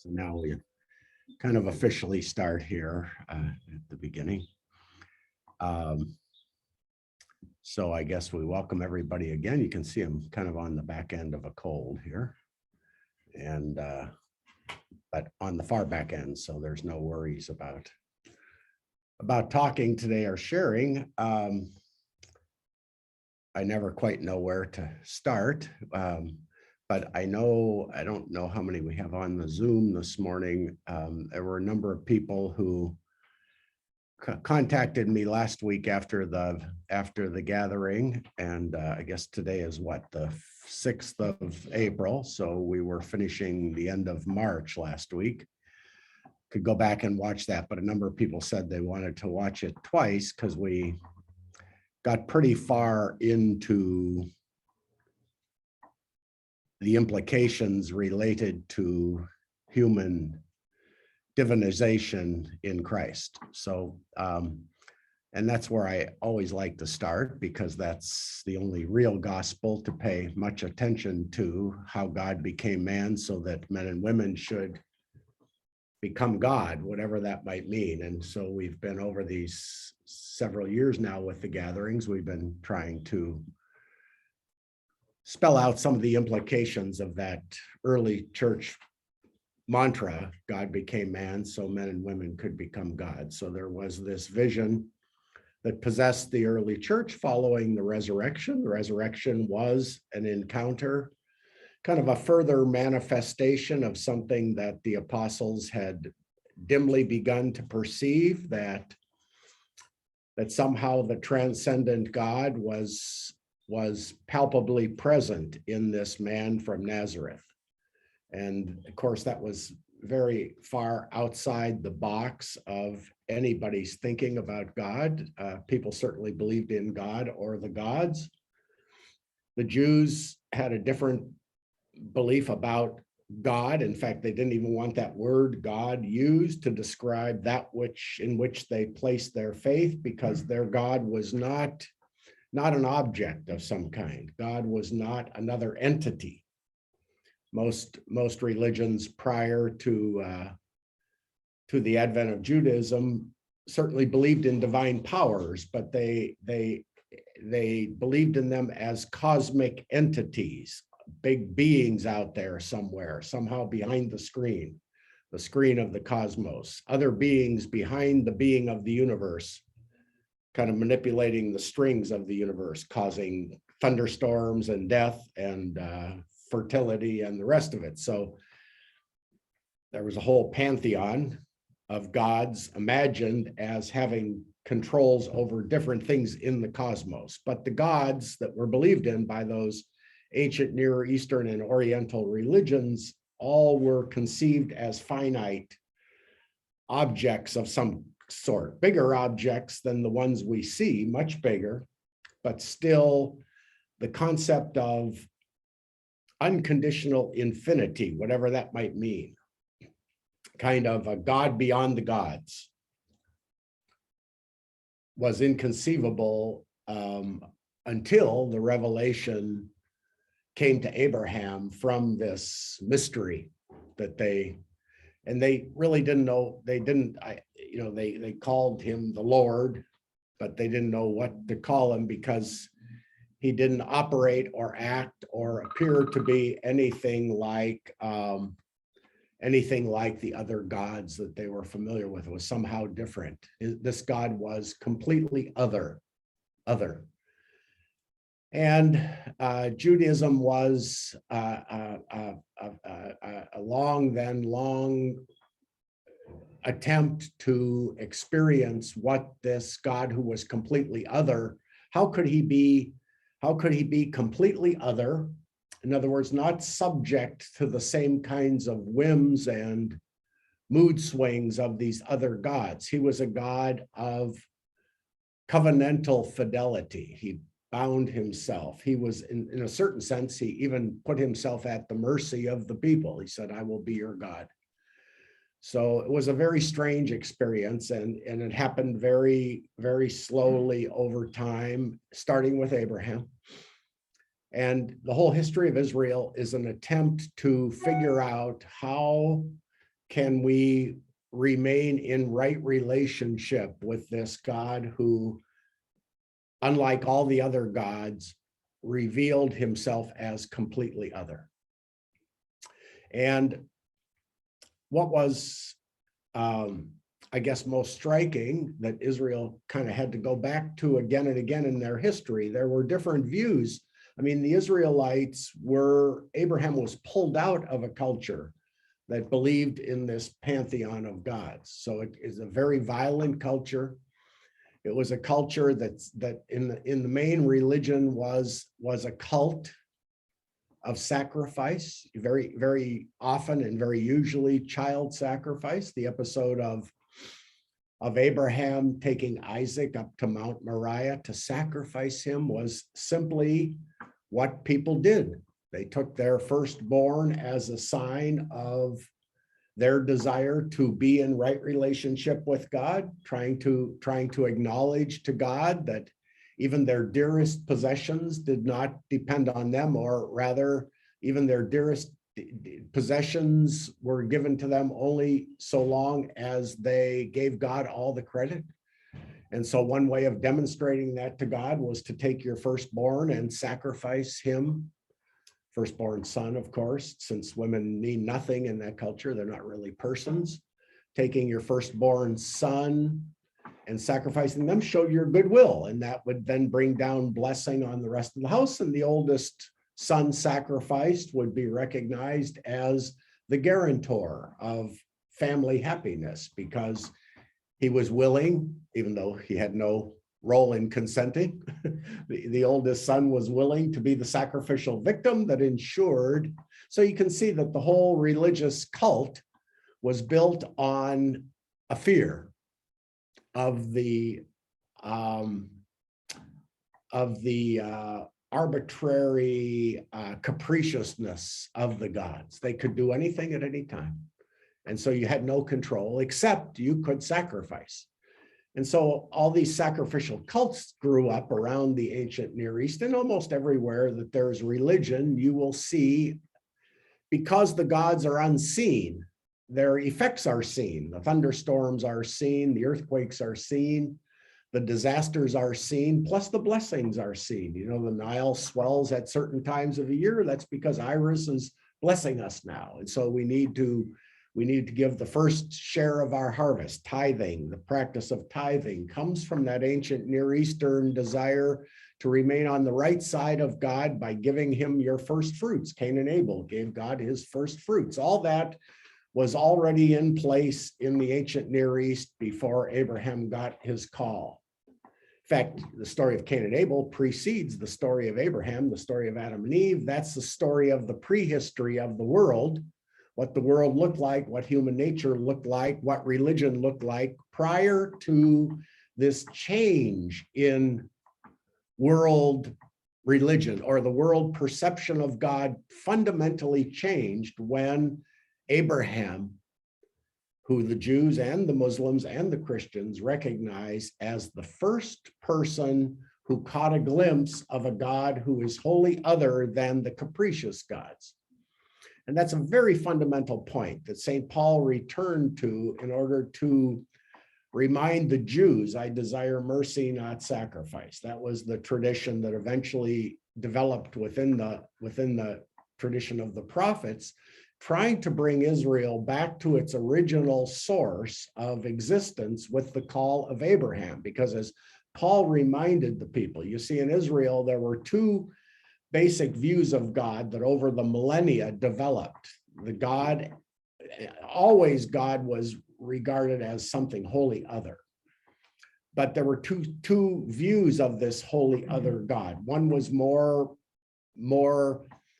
So now we kind of officially start here at the beginning. So I guess we welcome everybody again. You can see I'm kind of on the back end of a cold here, and but on the far back end, so there's no worries about talking today or sharing. I never quite know where to start. But I don't know how many we have on the Zoom this morning. There were a number of people who contacted me last week after the gathering, and I guess today is what, the 6th of April. So we were finishing the end of March last week. Could go back and watch that, but a number of people said they wanted to watch it twice because we got pretty far into the implications related to human divinization in Christ. So, and that's where I always like to start, because that's the only real gospel to pay much attention to, how God became man so that men and women should become God, whatever that might mean. And so we've been over these several years now with the gatherings, we've been trying to spell out some of the implications of that early church mantra, God became man so men and women could become God. So there was this vision that possessed the early church following the resurrection. The resurrection was an encounter, kind of a further manifestation of something that the apostles had dimly begun to perceive, that somehow the transcendent God was palpably present in this man from Nazareth. And of course, that was very far outside the box of anybody's thinking about God. People certainly believed in God or the gods. The Jews had a different belief about God. In fact, they didn't even want that word God used to describe that in which they placed their faith, because their God was not an object of some kind. God was not another entity. Most religions prior to the advent of Judaism certainly believed in divine powers, but they believed in them as cosmic entities, big beings out there somewhere, somehow behind the screen of the cosmos, other beings behind the being of the universe, kind of manipulating the strings of the universe, causing thunderstorms and death and fertility and the rest of it. So there was a whole pantheon of gods imagined as having controls over different things in the cosmos. But the gods that were believed in by those ancient Near Eastern and Oriental religions all were conceived as finite objects of some sort, bigger objects than the ones we see, much bigger, but still the concept of unconditional infinity, whatever that might mean, kind of a God beyond the gods, was inconceivable until the revelation came to Abraham from this mystery that they really didn't know. They called him the Lord, but they didn't know what to call him, because he didn't operate or act or appear to be anything like the other gods that they were familiar with. It was somehow different. This God was completely other. And Judaism was a long attempt to experience what this God who was completely other, how could he be completely other? In other words, not subject to the same kinds of whims and mood swings of these other gods. He was a God of covenantal fidelity. He bound himself. He was, in a certain sense, he even put himself at the mercy of the people. He said, I will be your God. So it was a very strange experience, and it happened very, very slowly over time, starting with Abraham. And the whole history of Israel is an attempt to figure out how can we remain in right relationship with this God who, unlike all the other gods, revealed himself as completely other. And what was, I guess, most striking that Israel kind of had to go back to again and again in their history, there were different views. I mean, the Israelites Abraham was pulled out of a culture that believed in this pantheon of gods. So it is a very violent culture. It was a culture that in the main religion was a cult of sacrifice, very, very often and very usually child sacrifice. The episode of Abraham taking Isaac up to Mount Moriah to sacrifice him was simply what people did. They took their firstborn as a sign of their desire to be in right relationship with God, trying to acknowledge to God that even their dearest possessions did not depend on them, or rather, even their dearest possessions were given to them only so long as they gave God all the credit. And so one way of demonstrating that to God was to take your firstborn and sacrifice him. Firstborn son, of course, since women mean nothing in that culture, they're not really persons. Taking your firstborn son and sacrificing them showed your goodwill, and that would then bring down blessing on the rest of the house. And the oldest son sacrificed would be recognized as the guarantor of family happiness, because he was willing, even though he had no role in consenting, the oldest son was willing to be the sacrificial victim that ensured. So you can see that the whole religious cult was built on a fear of the arbitrary capriciousness of the gods. They could do anything at any time. And so you had no control, except you could sacrifice. And so all these sacrificial cults grew up around the ancient Near East, and almost everywhere that there's religion, you will see, because the gods are unseen, their effects are seen. The thunderstorms are seen, the earthquakes are seen, the disasters are seen, plus the blessings are seen. You know, the Nile swells at certain times of the year. That's because Iris is blessing us now. And so we need to give the first share of our harvest. Tithing, the practice of tithing, comes from that ancient Near Eastern desire to remain on the right side of God by giving him your first fruits. Cain and Abel gave God his first fruits. All that was already in place in the ancient Near East before Abraham got his call. In fact, the story of Cain and Abel precedes the story of Abraham, the story of Adam and Eve. That's the story of the prehistory of the world, what the world looked like, what human nature looked like, what religion looked like prior to this change in world religion, or the world perception of God fundamentally changed when Abraham, who the Jews and the Muslims and the Christians recognize as the first person who caught a glimpse of a God who is wholly other than the capricious gods. And that's a very fundamental point that St. Paul returned to in order to remind the Jews, I desire mercy, not sacrifice. That was the tradition that eventually developed within the tradition of the prophets, trying to bring Israel back to its original source of existence with the call of Abraham. Because as Paul reminded the people, you see, in Israel, there were two basic views of God that over the millennia developed. Always God was regarded as something wholly other. But there were two views of this wholly other God. One was more,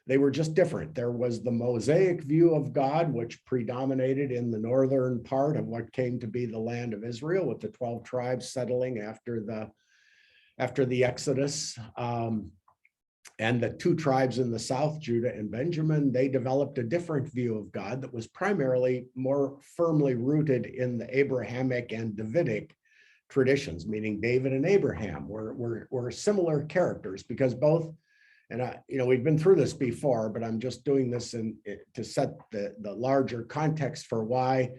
they were just different. There was the Mosaic view of God, which predominated in the northern part of what came to be the land of Israel, with the 12 tribes settling after the Exodus. And the two tribes in the south, Judah and Benjamin, they developed a different view of God that was primarily more firmly rooted in the Abrahamic and Davidic traditions, meaning David and Abraham were similar characters, because both And we've been through this before, but I'm just doing this to set the larger context for why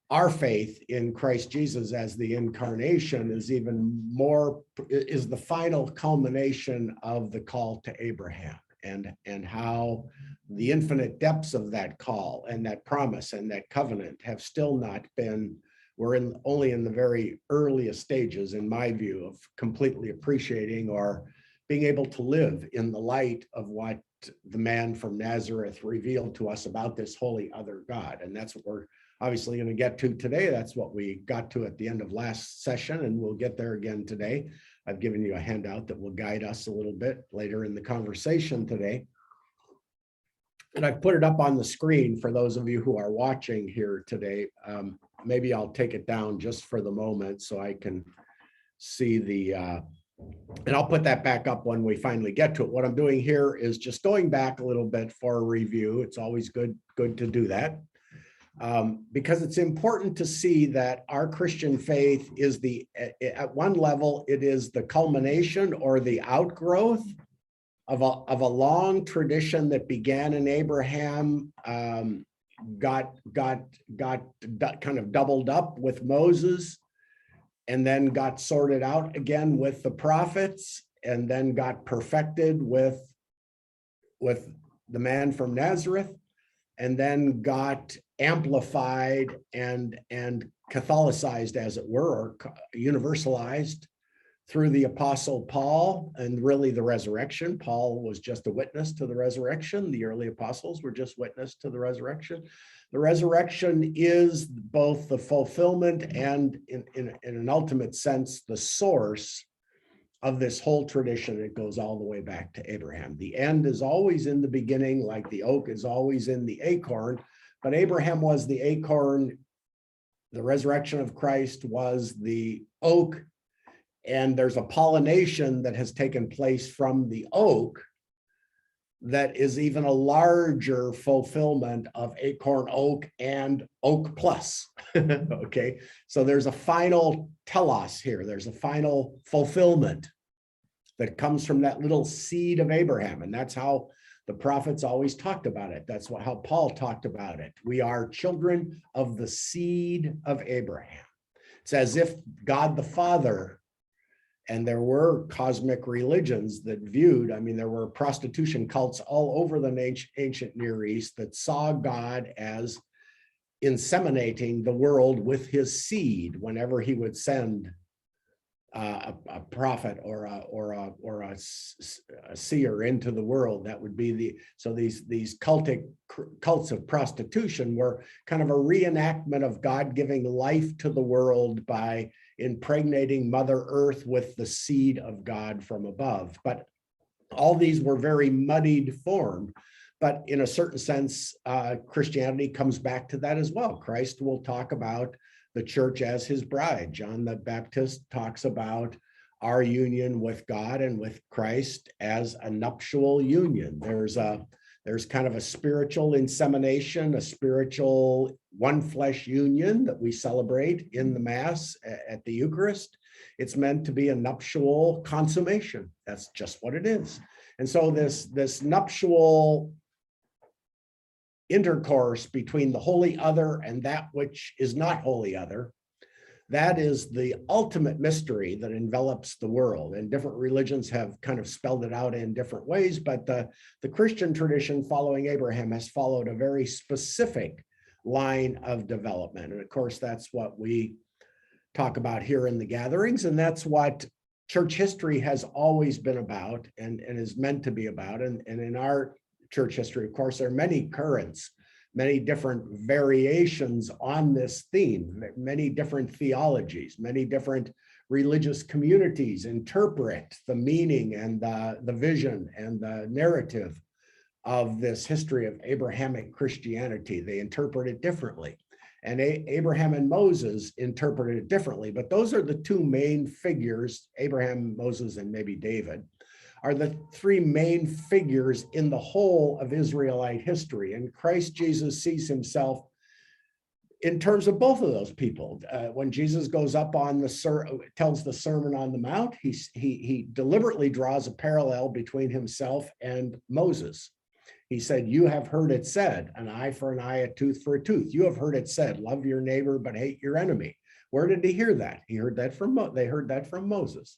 our faith in Christ Jesus as the incarnation is the final culmination of the call to Abraham, and how the infinite depths of that call and that promise and that covenant have still not been, we're only in the very earliest stages, in my view, of completely appreciating or being able to live in the light of what the man from Nazareth revealed to us about this holy other God. And that's what we're obviously going to get to today. That's what we got to at the end of last session, and we'll get there again today. I've given you a handout that will guide us a little bit later in the conversation today. And I've put it up on the screen for those of you who are watching here today. Maybe I'll take it down just for the moment so I can see and I'll put that back up when we finally get to it. What I'm doing here is just going back a little bit for a review. It's always good to do that. Because it's important to see that our Christian faith is at one level, it is the culmination or the outgrowth of a long tradition that began in Abraham, got kind of doubled up with Moses, and then got sorted out again with the prophets, and then got perfected with the man from Nazareth, and then got amplified and Catholicized, as it were, or universalized through the Apostle Paul, and really the resurrection. Paul was just a witness to the resurrection. The early apostles were just witness to the resurrection. The resurrection is both the fulfillment and, in an ultimate sense, the source of this whole tradition. It goes all the way back to Abraham. The end is always in the beginning, like the oak is always in the acorn, but Abraham was the acorn. The resurrection of Christ was the oak, and there's a pollination that has taken place from the oak that is even a larger fulfillment of acorn oak and oak plus. Okay, so there's a final telos here. There's a final fulfillment that comes from that little seed of Abraham. And that's how the prophets always talked about it. That's how Paul talked about it. We are children of the seed of Abraham. It's as if God the Father, and there were cosmic religions that viewed, there were prostitution cults all over the ancient Near East that saw God as inseminating the world with his seed whenever he would send a prophet or a seer into the world. That would be so these cults of prostitution were kind of a reenactment of God giving life to the world by impregnating Mother Earth with the seed of God from above. But all these were very muddied form. But in a certain sense, Christianity comes back to that as well. Christ will talk about the church as his bride. John the Baptist talks about our union with God and with Christ as a nuptial union. There's kind of a spiritual insemination, a spiritual one flesh union that we celebrate in the Mass at the Eucharist. It's meant to be a nuptial consummation. That's just what it is. And so this nuptial intercourse between the holy other and that which is not holy other, that is the ultimate mystery that envelops the world. And different religions have kind of spelled it out in different ways, but the Christian tradition following Abraham has followed a very specific line of development. And of course, that's what we talk about here in the gatherings, and that's what church history has always been about and is meant to be about. And in our church history, of course, there are many currents, many different variations on this theme, many different theologies, many different religious communities interpret the meaning and the vision and the narrative of this history of Abrahamic Christianity. They interpret it differently. And Abraham and Moses interpreted it differently, but those are the two main figures, Abraham, Moses, and maybe David, are the three main figures in the whole of Israelite history. And Christ Jesus sees himself in terms of both of those people, when Jesus goes up on tells the Sermon on the Mount, he deliberately draws a parallel between himself and Moses. He said, "You have heard it said, an eye for an eye, a tooth for a tooth. You have heard it said, love your neighbor, but hate your enemy." Where did he hear that? He heard that they heard that from Moses.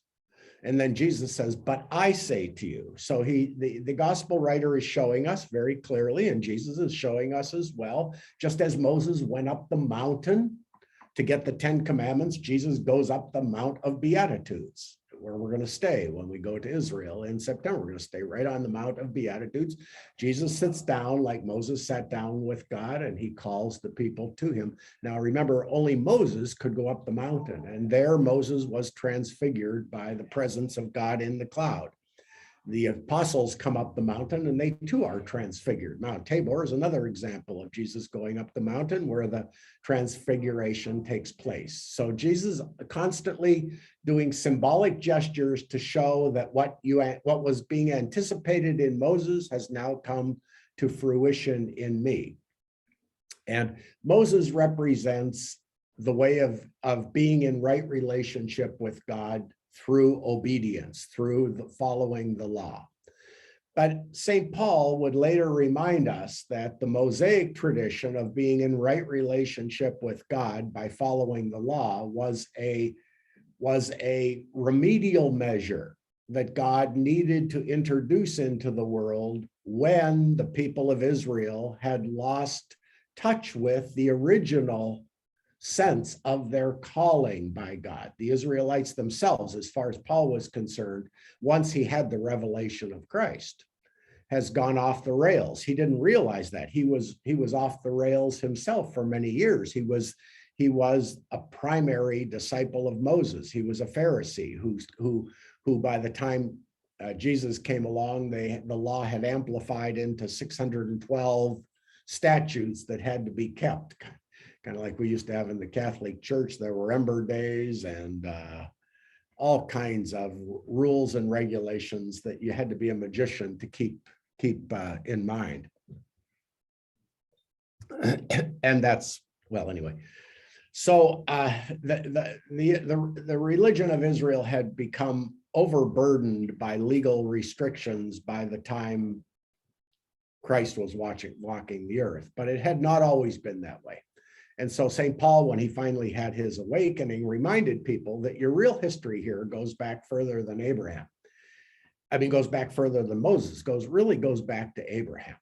And then Jesus says, "But I say to you." So the gospel writer is showing us very clearly, and Jesus is showing us as well, just as Moses went up the mountain to get the 10 Commandments, Jesus goes up the Mount of Beatitudes, where we're going to stay when we go to Israel in September. We're going to stay right on the Mount of Beatitudes. Jesus sits down like Moses sat down with God, and he calls the people to him. Now, remember, only Moses could go up the mountain, and there Moses was transfigured by the presence of God in the cloud. The apostles come up the mountain and they too are transfigured. Mount Tabor is another example of Jesus going up the mountain where the transfiguration takes place. So Jesus constantly doing symbolic gestures to show that what was being anticipated in Moses has now come to fruition in me. And Moses represents the way of being in right relationship with God through obedience, through following the law. But St. Paul would later remind us that the Mosaic tradition of being in right relationship with God by following the law was a remedial measure that God needed to introduce into the world when the people of Israel had lost touch with the original sense of their calling by God. The Israelites themselves, as far as Paul was concerned, once he had the revelation of Christ, has gone off the rails. He didn't realize that. He was off the rails himself for many years. He was a primary disciple of Moses. He was a Pharisee who by the time Jesus came along, the law had amplified into 612 statutes that had to be kept. Kind of like we used to have in the Catholic Church. There were Ember Days and all kinds of rules and regulations that you had to be a magician to keep in mind. And that's, well, anyway. So the religion of Israel had become overburdened by legal restrictions by the time Christ was walking the earth, but it had not always been that way. And so St. Paul, when he finally had his awakening, reminded people that your real history here goes back further than Abraham. I mean, goes back further than Moses, really goes back to Abraham.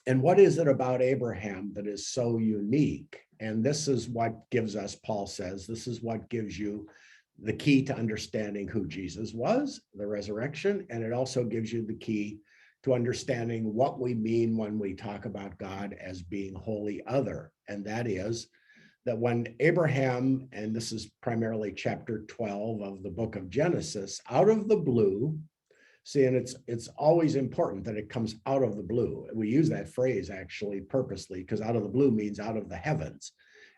And what is it about Abraham that is so unique? And this is what gives us, Paul says, this is what gives you the key to understanding who Jesus was, the resurrection, and it also gives you the key to understanding what we mean when we talk about God as being wholly other. And that is that when Abraham, and this is primarily chapter 12 of the book of Genesis, out of the blue, see, and it's always important that it comes out of the blue. We use that phrase actually purposely because out of the blue means out of the heavens.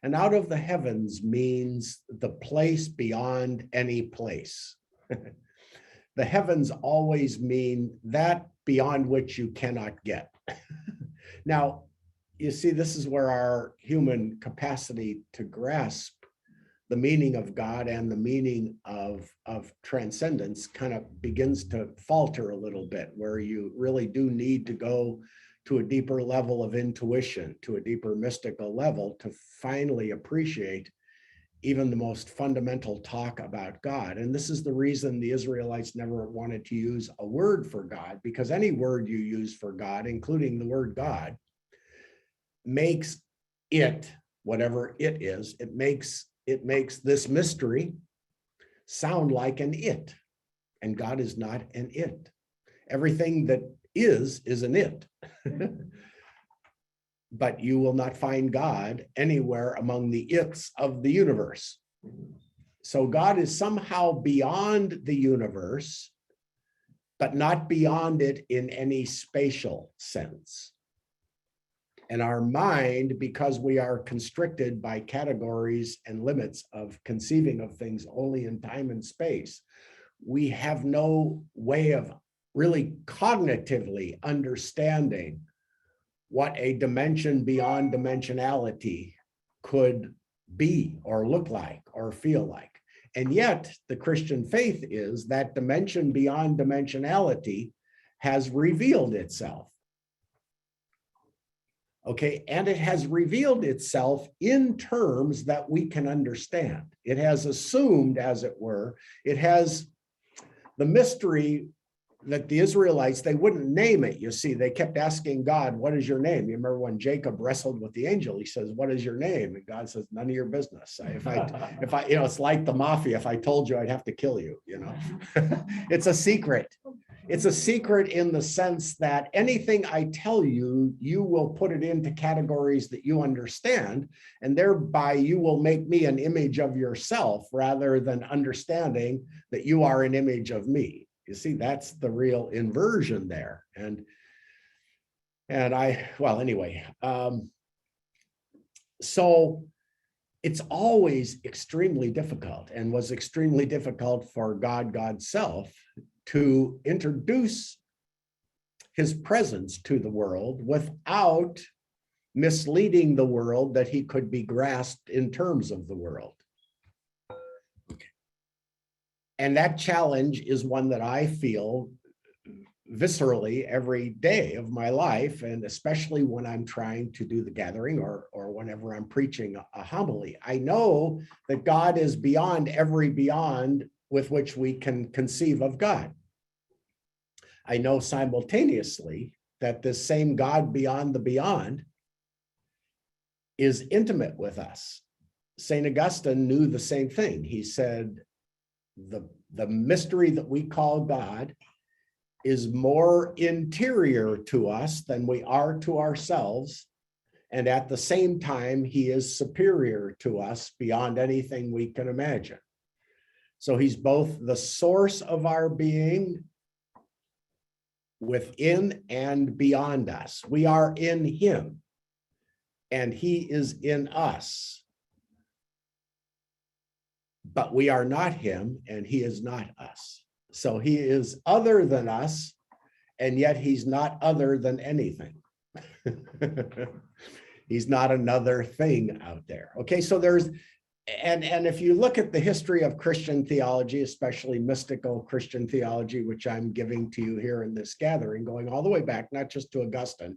And out of the heavens means the place beyond any place. The heavens always mean that beyond which you cannot get. Now, you see, this is where our human capacity to grasp the meaning of God and the meaning of transcendence kind of begins to falter a little bit, where you really do need to go to a deeper level of intuition, to a deeper mystical level to finally appreciate even the most fundamental talk about God. And this is the reason the Israelites never wanted to use a word for God, because any word you use for God, including the word God, makes it, whatever it is, it makes this mystery sound like an it. And God is not an it. Everything that is an it. But you will not find God anywhere among the its of the universe. So God is somehow beyond the universe, but not beyond it in any spatial sense. And our mind, because we are constricted by categories and limits of conceiving of things only in time and space, we have no way of really cognitively understanding what a dimension beyond dimensionality could be or look like or feel like. And yet the Christian faith is that dimension beyond dimensionality has revealed itself. Okay, and it has revealed itself in terms that we can understand. It has assumed, as it were, it has the mystery that the Israelites, they wouldn't name it. You see, they kept asking God, what is your name? You remember when Jacob wrestled with the angel, he says, what is your name? And God says, none of your business. If I, it's like the mafia. If I told you, I'd have to kill you, It's a secret. It's a secret in the sense that anything I tell you, you will put it into categories that you understand, and thereby you will make me an image of yourself rather than understanding that you are an image of me. You see, that's the real inversion there. So it's always extremely difficult, and was extremely difficult for God's self to introduce his presence to the world without misleading the world that he could be grasped in terms of the world. And that challenge is one that I feel viscerally every day of my life, and especially when I'm trying to do the gathering or whenever I'm preaching a homily. I know that God is beyond every beyond with which we can conceive of God. I know simultaneously that this same God beyond the beyond is intimate with us. St. Augustine knew the same thing. He said, the mystery that we call God is more interior to us than we are to ourselves. And at the same time, he is superior to us beyond anything we can imagine. So he's both the source of our being within and beyond us. We are in him, and he is in us. But we are not him, and he is not us. So he is other than us, and yet he's not other than anything. He's not another thing out there. Okay, so there's, and if you look at the history of Christian theology, especially mystical Christian theology, which I'm giving to you here in this gathering, going all the way back, not just to Augustine,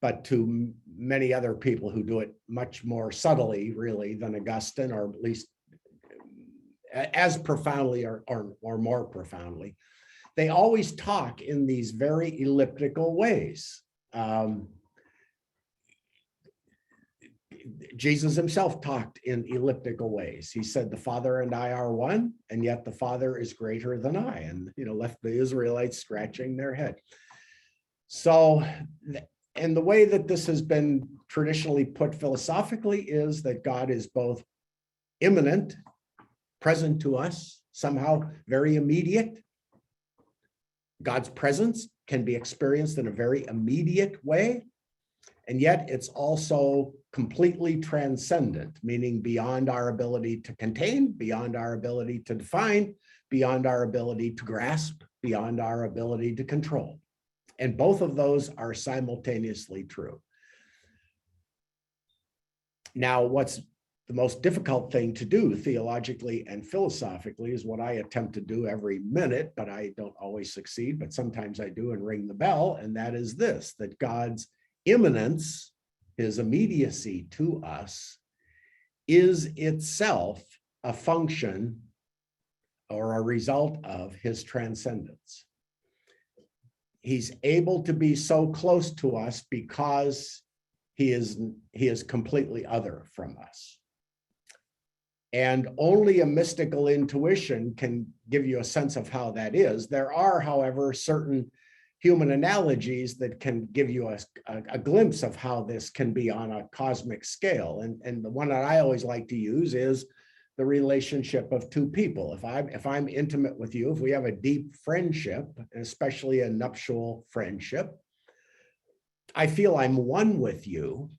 but to many other people who do it much more subtly, really, than Augustine, or at least as profoundly or more profoundly. They always talk in these very elliptical ways. Jesus himself talked in elliptical ways. He said, the Father and I are one, and yet the Father is greater than I, and left the Israelites scratching their head. So, and the way that this has been traditionally put philosophically is that God is both immanent, present to us, somehow very immediate. God's presence can be experienced in a very immediate way, and yet it's also completely transcendent, meaning beyond our ability to contain, beyond our ability to define, beyond our ability to grasp, beyond our ability to control. And both of those are simultaneously true. Now, what's the most difficult thing to do theologically and philosophically is what I attempt to do every minute, but I don't always succeed, but sometimes I do and ring the bell, and that is this, that God's immanence, his immediacy to us, is itself a function or a result of his transcendence. He's able to be so close to us because he is completely other from us. And only a mystical intuition can give you a sense of how that is. There are, however, certain human analogies that can give you a glimpse of how this can be on a cosmic scale. And the one that I always like to use is the relationship of two people. If I'm intimate with you, if we have a deep friendship, especially a nuptial friendship, I feel I'm one with you.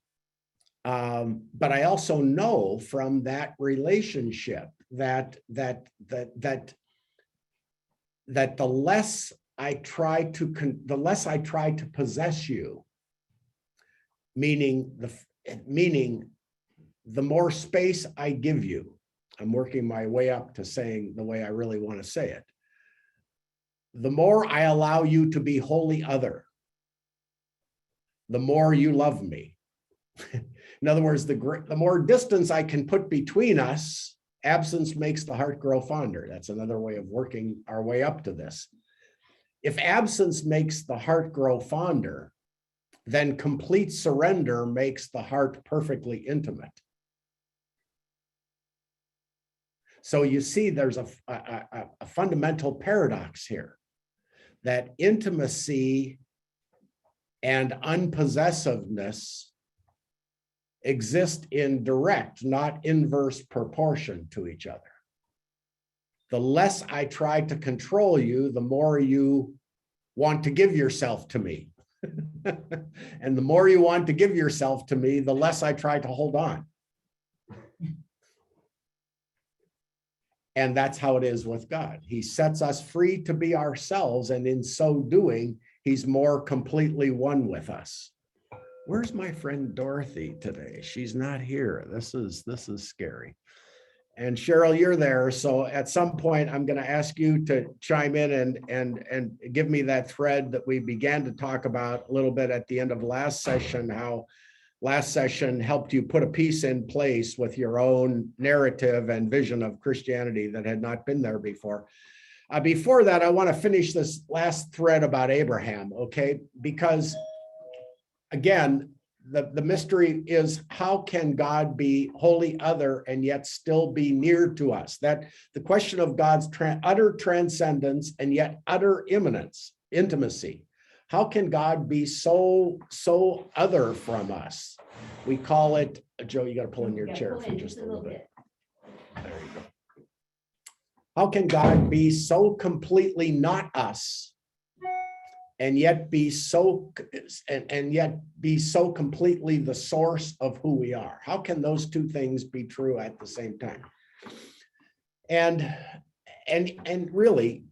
But I also know from that relationship that the less I try to possess you, meaning the more space I give you, I'm working my way up to saying the way I really want to say it. The more I allow you to be wholly other, the more you love me. In other words, the more distance I can put between us, absence makes the heart grow fonder. That's another way of working our way up to this. If absence makes the heart grow fonder, then complete surrender makes the heart perfectly intimate. So you see, there's a fundamental paradox here, that intimacy and unpossessiveness exist in direct, not inverse proportion to each other. The less I try to control you, the more you want to give yourself to me. And the more you want to give yourself to me, the less I try to hold on. And that's how it is with God. He sets us free to be ourselves, and in so doing, he's more completely one with us. Where's my friend Dorothy today? She's not here. This is scary. And Cheryl, you're there. So at some point, I'm going to ask you to chime in and give me that thread that we began to talk about a little bit at the end of last session, how last session helped you put a piece in place with your own narrative and vision of Christianity that had not been there before. Before that, I want to finish this last thread about Abraham, okay? Because again, the mystery is, how can God be wholly other and yet still be near to us? That the question of God's utter transcendence and yet utter immanence, intimacy. How can God be so other from us? We call it, Joe, you got to pull in your chair for just a little bit. There you go. How can God be so completely not us and yet be so completely the source of who we are? How can those two things be true at the same time? And really,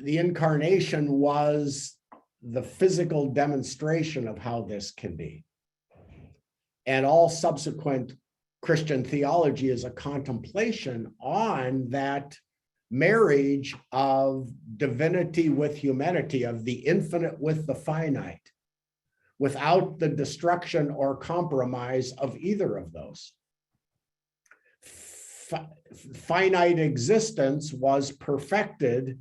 the incarnation was the physical demonstration of how this can be. And all subsequent Christian theology is a contemplation on that marriage of divinity with humanity, of the infinite with the finite, without the destruction or compromise of either of those. Finite existence was perfected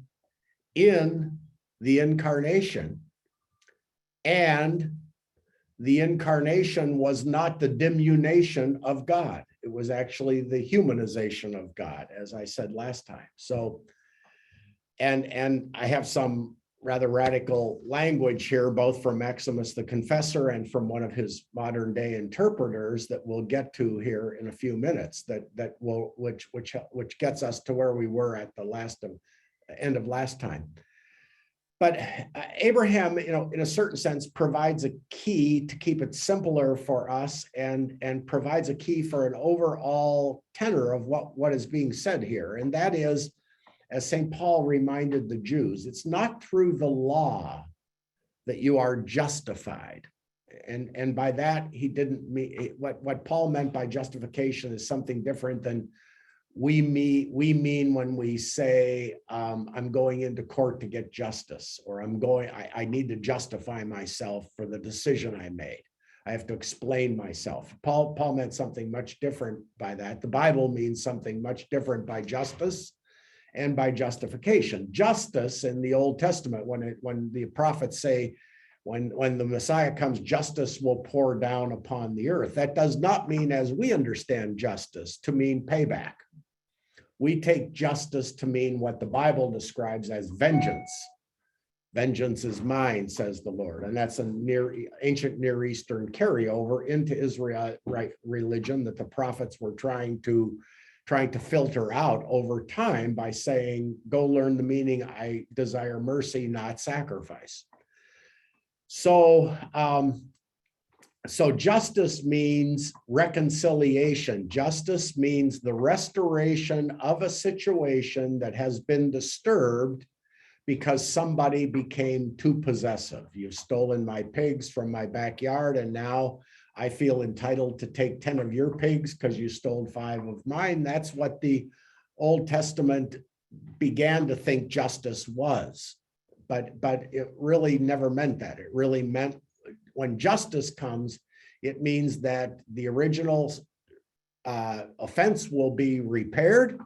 in the incarnation, and the incarnation was not the diminution of God. It was actually the humanization of God, as I said last time. So, and I have some rather radical language here, both from Maximus the Confessor and from one of his modern day interpreters that we'll get to here in a few minutes, which gets us to where we were at the end of last time. But Abraham, in a certain sense, provides a key to keep it simpler for us, and provides a key for an overall tenor of what is being said here. And that is, as St. Paul reminded the Jews, it's not through the law that you are justified. And by that, he didn't mean, what Paul meant by justification is something different than we mean when we say, I'm going into court to get justice, or I need to justify myself for the decision I made. I have to explain myself. Paul meant something much different by that. The Bible means something much different by justice and by justification. Justice in the Old Testament, when the prophets say, when the Messiah comes, justice will pour down upon the earth. That does not mean, as we understand justice, to mean payback. We take justice to mean what the Bible describes as vengeance. Vengeance is mine, says the Lord. And that's ancient Near Eastern carryover into Israelite religion that the prophets were trying to filter out over time by saying, go learn the meaning, I desire mercy, not sacrifice. So justice means reconciliation. Justice means the restoration of a situation that has been disturbed because somebody became too possessive. You've stolen my pigs from my backyard, and now I feel entitled to take 10 of your pigs because you stole 5 of mine. That's what the Old Testament began to think justice was. But it really never meant that. It really meant when justice comes, it means that the original offense will be repaired,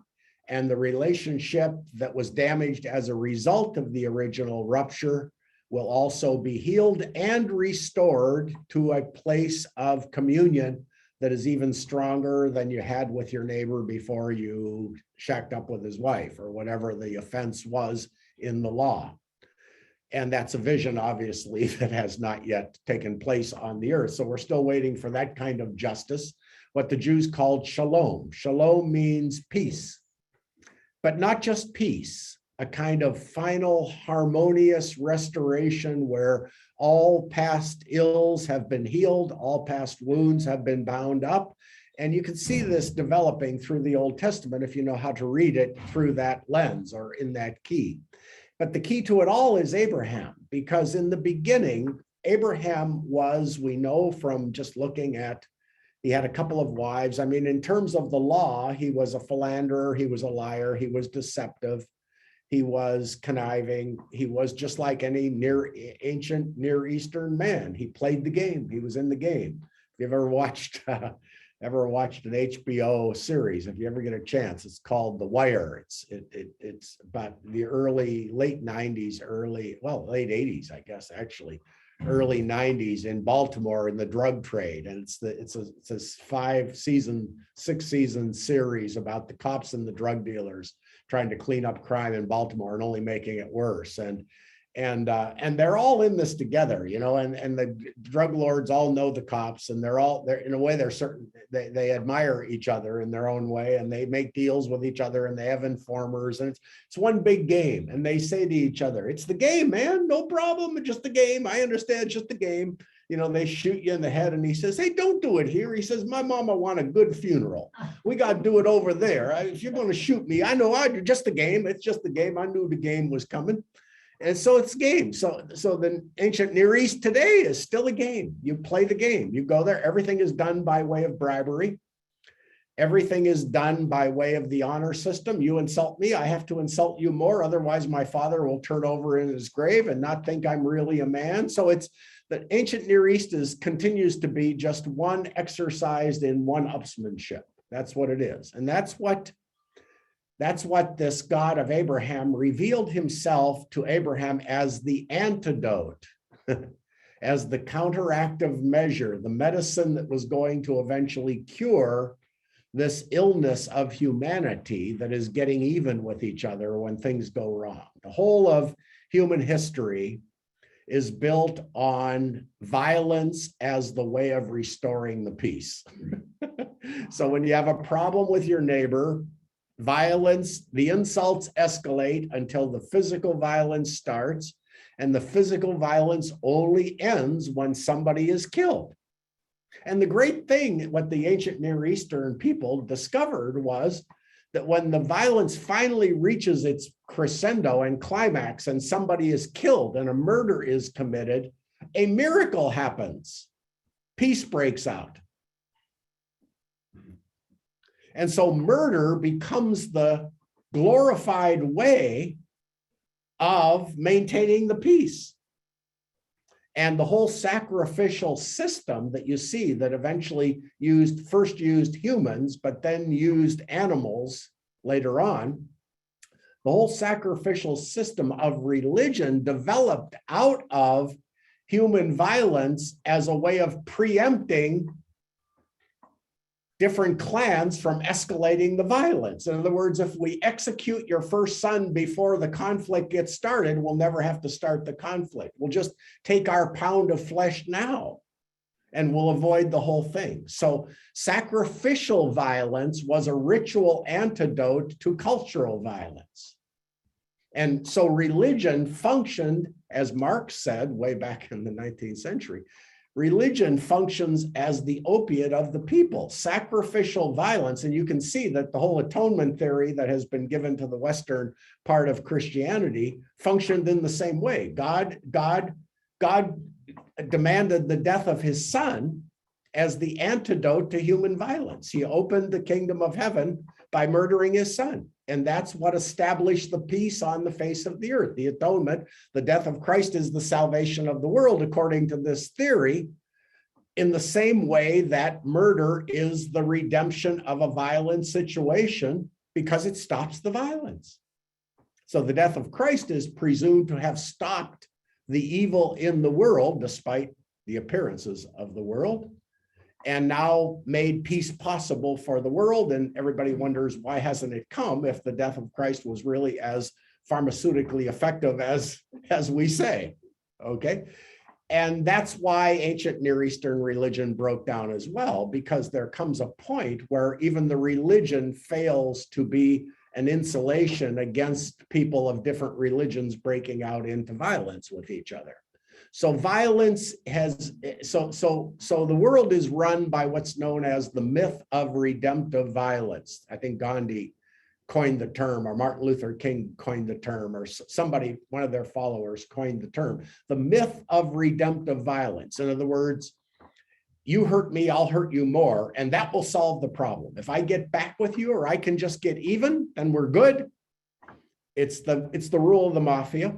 and the relationship that was damaged as a result of the original rupture will also be healed and restored to a place of communion that is even stronger than you had with your neighbor before you shacked up with his wife, or whatever the offense was in the law. And that's a vision, obviously, that has not yet taken place on the earth. So we're still waiting for that kind of justice, what the Jews called shalom. Shalom means peace, but not just peace, a kind of final harmonious restoration where all past ills have been healed, all past wounds have been bound up. And you can see this developing through the Old Testament if you know how to read it through that lens or in that key. But the key to it all is Abraham, because in the beginning, Abraham was, we know from just looking at, he had a couple of wives. I mean, in terms of the law, he was a philanderer, he was a liar, he was deceptive, he was conniving, he was just like any ancient Near Eastern man. He played the game, he was in the game. If you've ever watched an HBO series, if you ever get a chance, it's called The Wire. It's about the late 90s, late 80s, I guess, actually, early 90s in Baltimore in the drug trade. And it's a 6-season series about the cops and the drug dealers trying to clean up crime in Baltimore and only making it worse. And they're all in this together, you know, and the drug lords all know the cops, and they're in a way, they're certain, they admire each other in their own way, and they make deals with each other, and they have informers, and it's one big game. And they say to each other, it's the game, man, no problem, it's just the game. I understand, it's just the game. You know, they shoot you in the head, and he says, hey, don't do it here. He says, my mama want a good funeral. We got to do it over there. If you're going to shoot me, I know I do, just the game. It's just the game. I knew the game was coming. And so it's game. So the ancient Near East today is still a game. You play the game. You go there. Everything is done by way of bribery. Everything is done by way of the honor system. You insult me, I have to insult you more. Otherwise, my father will turn over in his grave and not think I'm really a man. So it's the ancient Near East continues to be just one exercised in one-upsmanship. That's what it is. And that's what this God of Abraham revealed himself to Abraham as the antidote, as the counteractive measure, the medicine that was going to eventually cure this illness of humanity that is getting even with each other when things go wrong. The whole of human history is built on violence as the way of restoring the peace. So when you have a problem with your neighbor, violence, the insults escalate until the physical violence starts, and the physical violence only ends when somebody is killed. And the great thing, what the ancient Near Eastern people discovered was that when the violence finally reaches its crescendo and climax and somebody is killed and a murder is committed, a miracle happens. Peace breaks out. And so murder becomes the glorified way of maintaining the peace. And the whole sacrificial system that you see that eventually first used humans, but then used animals later on, the whole sacrificial system of religion developed out of human violence as a way of preempting different clans from escalating the violence. In other words, if we execute your first son before the conflict gets started, we'll never have to start the conflict. We'll just take our pound of flesh now and we'll avoid the whole thing. So sacrificial violence was a ritual antidote to cultural violence. And so religion functioned, as Marx said way back in the 19th century, religion functions as the opiate of the people, sacrificial violence. And you can see that the whole atonement theory that has been given to the Western part of Christianity functioned in the same way. God demanded the death of his son, as the antidote to human violence. He opened the kingdom of heaven by murdering his son. And that's what established the peace on the face of the earth. The atonement, the death of Christ is the salvation of the world, according to this theory, in the same way that murder is the redemption of a violent situation because it stops the violence. So the death of Christ is presumed to have stopped the evil in the world, despite the appearances of the world, and now made peace possible for the world. And everybody wonders, why hasn't it come if the death of Christ was really as pharmaceutically effective as we say, okay? And that's why ancient Near Eastern religion broke down as well, because there comes a point where even the religion fails to be an insulation against people of different religions breaking out into violence with each other. So violence has, so the world is run by what's known as the myth of redemptive violence. I think Gandhi coined the term, or Martin Luther King coined the term, or somebody, one of their followers coined the term, the myth of redemptive violence. In other words, you hurt me, I'll hurt you more, and that will solve the problem. If I get back with you, or I can just get even, then we're good. It's the rule of the mafia.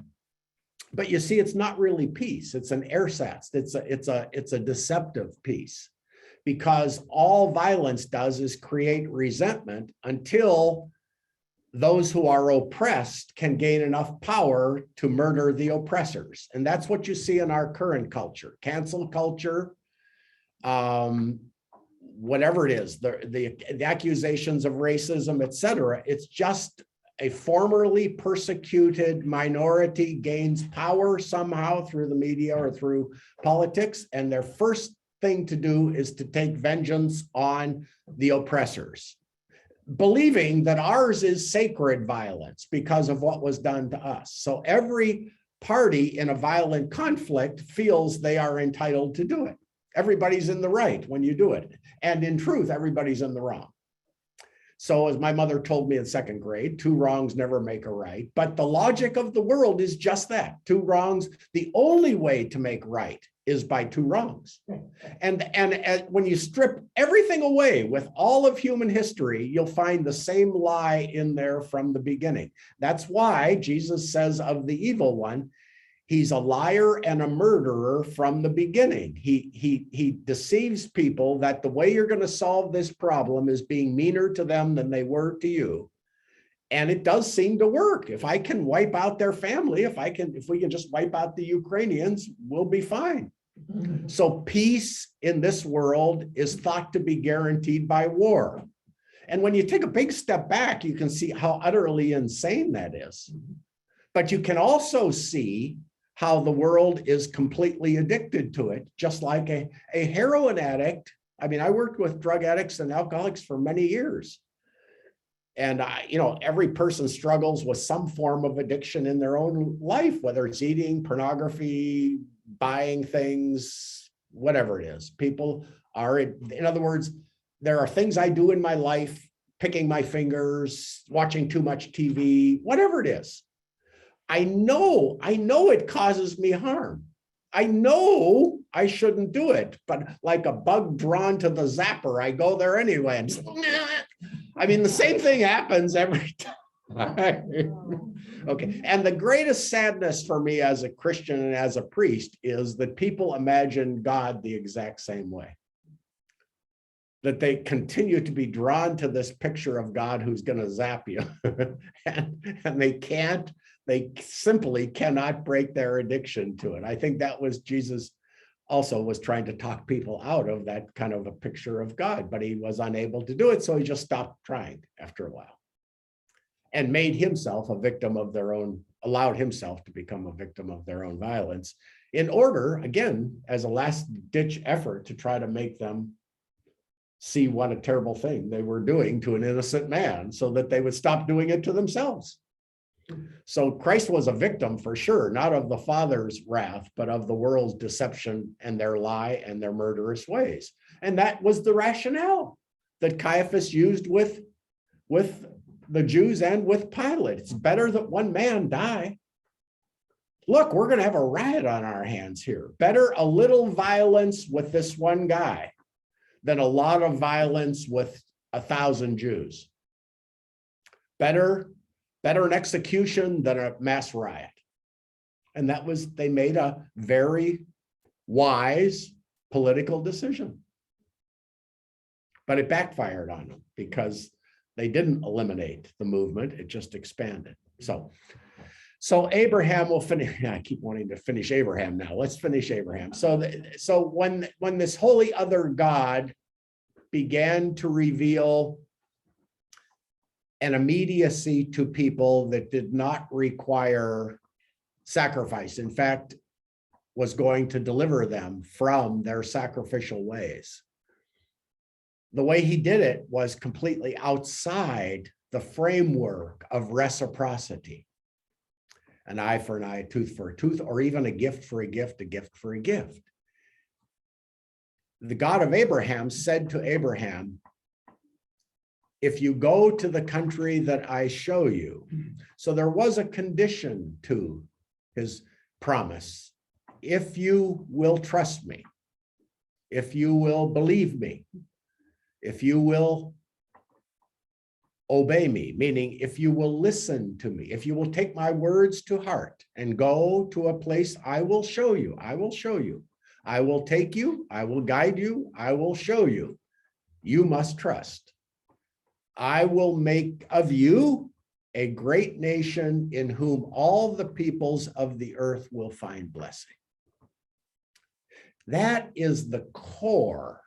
But you see, it's not really peace. It's an ersatz. It's a deceptive peace, because all violence does is create resentment until those who are oppressed can gain enough power to murder the oppressors. And that's what you see in our current culture, cancel culture, whatever it is, the accusations of racism, etc. It's just a formerly persecuted minority gains power somehow through the media or through politics, and their first thing to do is to take vengeance on the oppressors, believing that ours is sacred violence because of what was done to us. So every party in a violent conflict feels they are entitled to do it. Everybody's in the right when you do it. And in truth, everybody's in the wrong. So as my mother told me in second grade, 2 wrongs never make a right. But the logic of the world is just that. 2 wrongs, the only way to make right is by 2 wrongs. And when you strip everything away with all of human history, you'll find the same lie in there from the beginning. That's why Jesus says of the evil one, he's a liar and a murderer from the beginning. He deceives people that the way you're going to solve this problem is being meaner to them than they were to you. And it does seem to work. If I can wipe out their family, if we can just wipe out the Ukrainians, we'll be fine. So peace in this world is thought to be guaranteed by war. And when you take a big step back, you can see how utterly insane that is. But you can also see how the world is completely addicted to it, just like a heroin addict. I mean, I worked with drug addicts and alcoholics for many years. And every person struggles with some form of addiction in their own life, whether it's eating, pornography, buying things, whatever it is. People are, in other words, there are things I do in my life, picking my fingers, watching too much TV, whatever it is. I know it causes me harm. I know I shouldn't do it, but like a bug drawn to the zapper, I go there anyway. And I mean, the same thing happens every time. Okay. And the greatest sadness for me as a Christian and as a priest is that people imagine God the exact same way. That they continue to be drawn to this picture of God who's going to zap you. and they simply cannot break their addiction to it. I think that was Jesus also was trying to talk people out of that kind of a picture of God, but he was unable to do it. So he just stopped trying after a while and made himself a victim of their own, allowed himself to become a victim of their own violence in order, again, as a last ditch effort to try to make them see what a terrible thing they were doing to an innocent man so that they would stop doing it to themselves. So Christ was a victim for sure, not of the Father's wrath, but of the world's deception and their lie and their murderous ways. And that was the rationale that Caiaphas used with the Jews and with Pilate. It's better that one man die. Look, we're going to have a riot on our hands here. Better a little violence with this one guy than a lot of violence with 1,000 Jews. Better an execution than a mass riot. And they made a very wise political decision. But it backfired on them because they didn't eliminate the movement, it just expanded. So Abraham will finish. I keep wanting to finish Abraham now. Let's finish Abraham. So when this holy other God began to reveal an immediacy to people that did not require sacrifice, in fact, was going to deliver them from their sacrificial ways. The way he did it was completely outside the framework of reciprocity. An eye for an eye, a tooth for a tooth, or even a gift for a gift, a gift for a gift. The God of Abraham said to Abraham, if you go to the country that I show you, so there was a condition to his promise. If you will trust me, if you will believe me, if you will obey me, meaning if you will listen to me, if you will take my words to heart and go to a place I will show you, I will show you, I will take you, I will guide you, I will show you, you must trust. I will make of you a great nation in whom all the peoples of the earth will find blessing. That is the core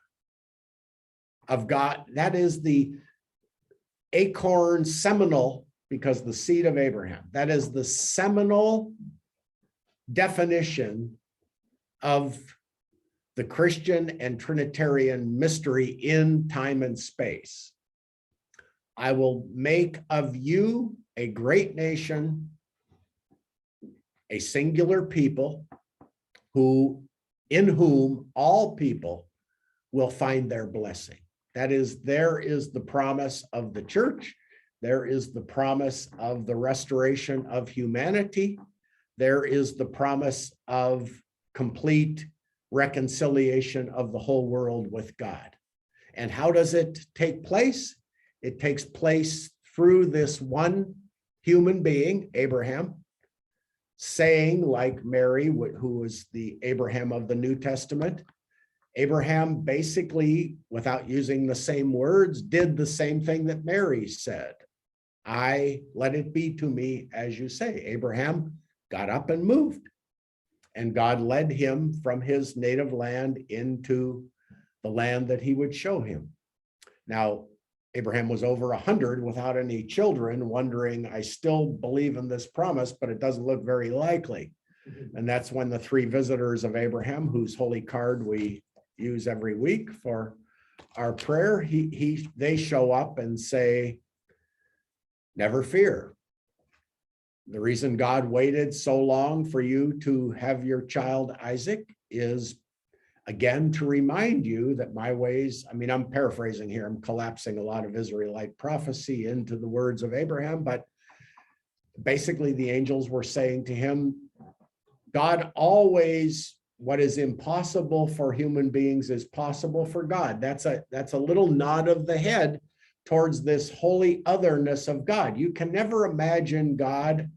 of God. That is the acorn seminal, because the seed of Abraham, that is the seminal definition of the Christian and Trinitarian mystery in time and space. I will make of you a great nation, a singular people, in whom all people will find their blessing. That is, there is the promise of the church. There is the promise of the restoration of humanity. There is the promise of complete reconciliation of the whole world with God. And how does it take place? It takes place through this one human being, Abraham, saying, like Mary, who was the Abraham of the New Testament, Abraham basically, without using the same words, did the same thing that Mary said. Let it be to me as you say. Abraham got up and moved, and God led him from his native land into the land that he would show him. Now, Abraham was over 100 without any children, wondering, I still believe in this promise, but it doesn't look very likely. And that's when the three visitors of Abraham, whose holy card we use every week for our prayer, they show up and say, never fear. The reason God waited so long for you to have your child Isaac is, again, to remind you that my ways, I mean, I'm paraphrasing here, I'm collapsing a lot of Israelite prophecy into the words of Abraham, but basically the angels were saying to him, God always, what is impossible for human beings is possible for God. That's a little nod of the head towards this holy otherness of God. You can never imagine God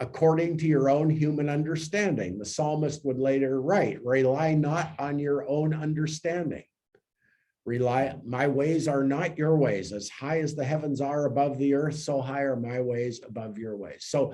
according to your own human understanding. The psalmist would later write, rely not on your own understanding. My ways are not your ways. As high as the heavens are above the earth, so high are my ways above your ways. So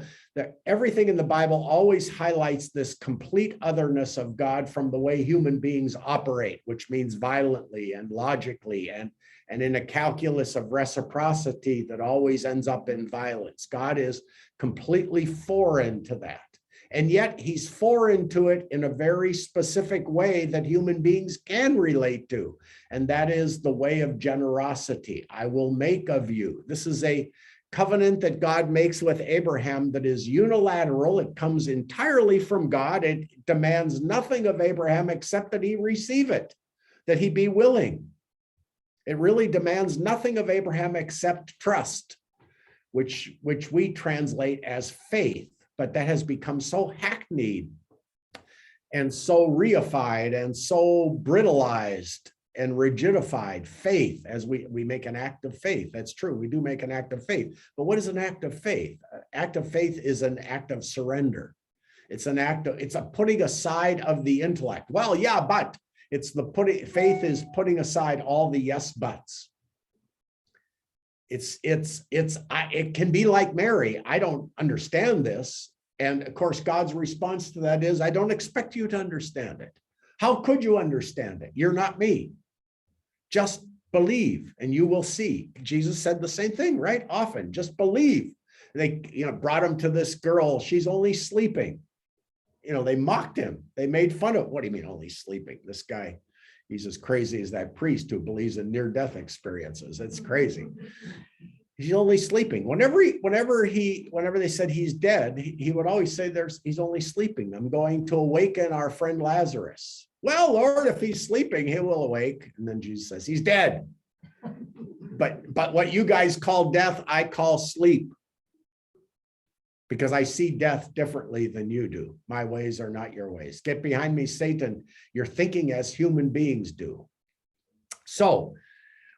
everything in the Bible always highlights this complete otherness of God from the way human beings operate, which means violently and logically and in a calculus of reciprocity that always ends up in violence. God is completely foreign to that. And yet he's foreign to it in a very specific way that human beings can relate to. And that is the way of generosity. I will make of you. This is a covenant that God makes with Abraham that is unilateral. It comes entirely from God. It demands nothing of Abraham except that he receive it, that he be willing. It really demands nothing of Abraham except trust, which we translate as faith. But that has become so hackneyed and so reified and so brittleized and rigidified faith as we make an act of faith. That's true. We do make an act of faith. But what is an act of faith? Act of faith is an act of surrender. It's an act of, it's a putting aside of the intellect. Well, yeah, but it's the faith is putting aside all the yes buts. It can be like Mary. I don't understand this. And of course, God's response to that is, I don't expect you to understand it. How could you understand it? You're not me. Just believe and you will see. Jesus said the same thing, right? Often, just believe. They, brought him to this girl. She's only sleeping. They mocked him. They made fun of, what do you mean only sleeping? This guy, he's as crazy as that priest who believes in near-death experiences. It's crazy. He's only sleeping. Whenever they said he's dead, he would always say he's only sleeping. I'm going to awaken our friend Lazarus. Well, Lord, if he's sleeping, he will awake. And then Jesus says, he's dead. But what you guys call death, I call sleep. Because I see death differently than you do. My ways are not your ways. Get behind me, Satan. You're thinking as human beings do. So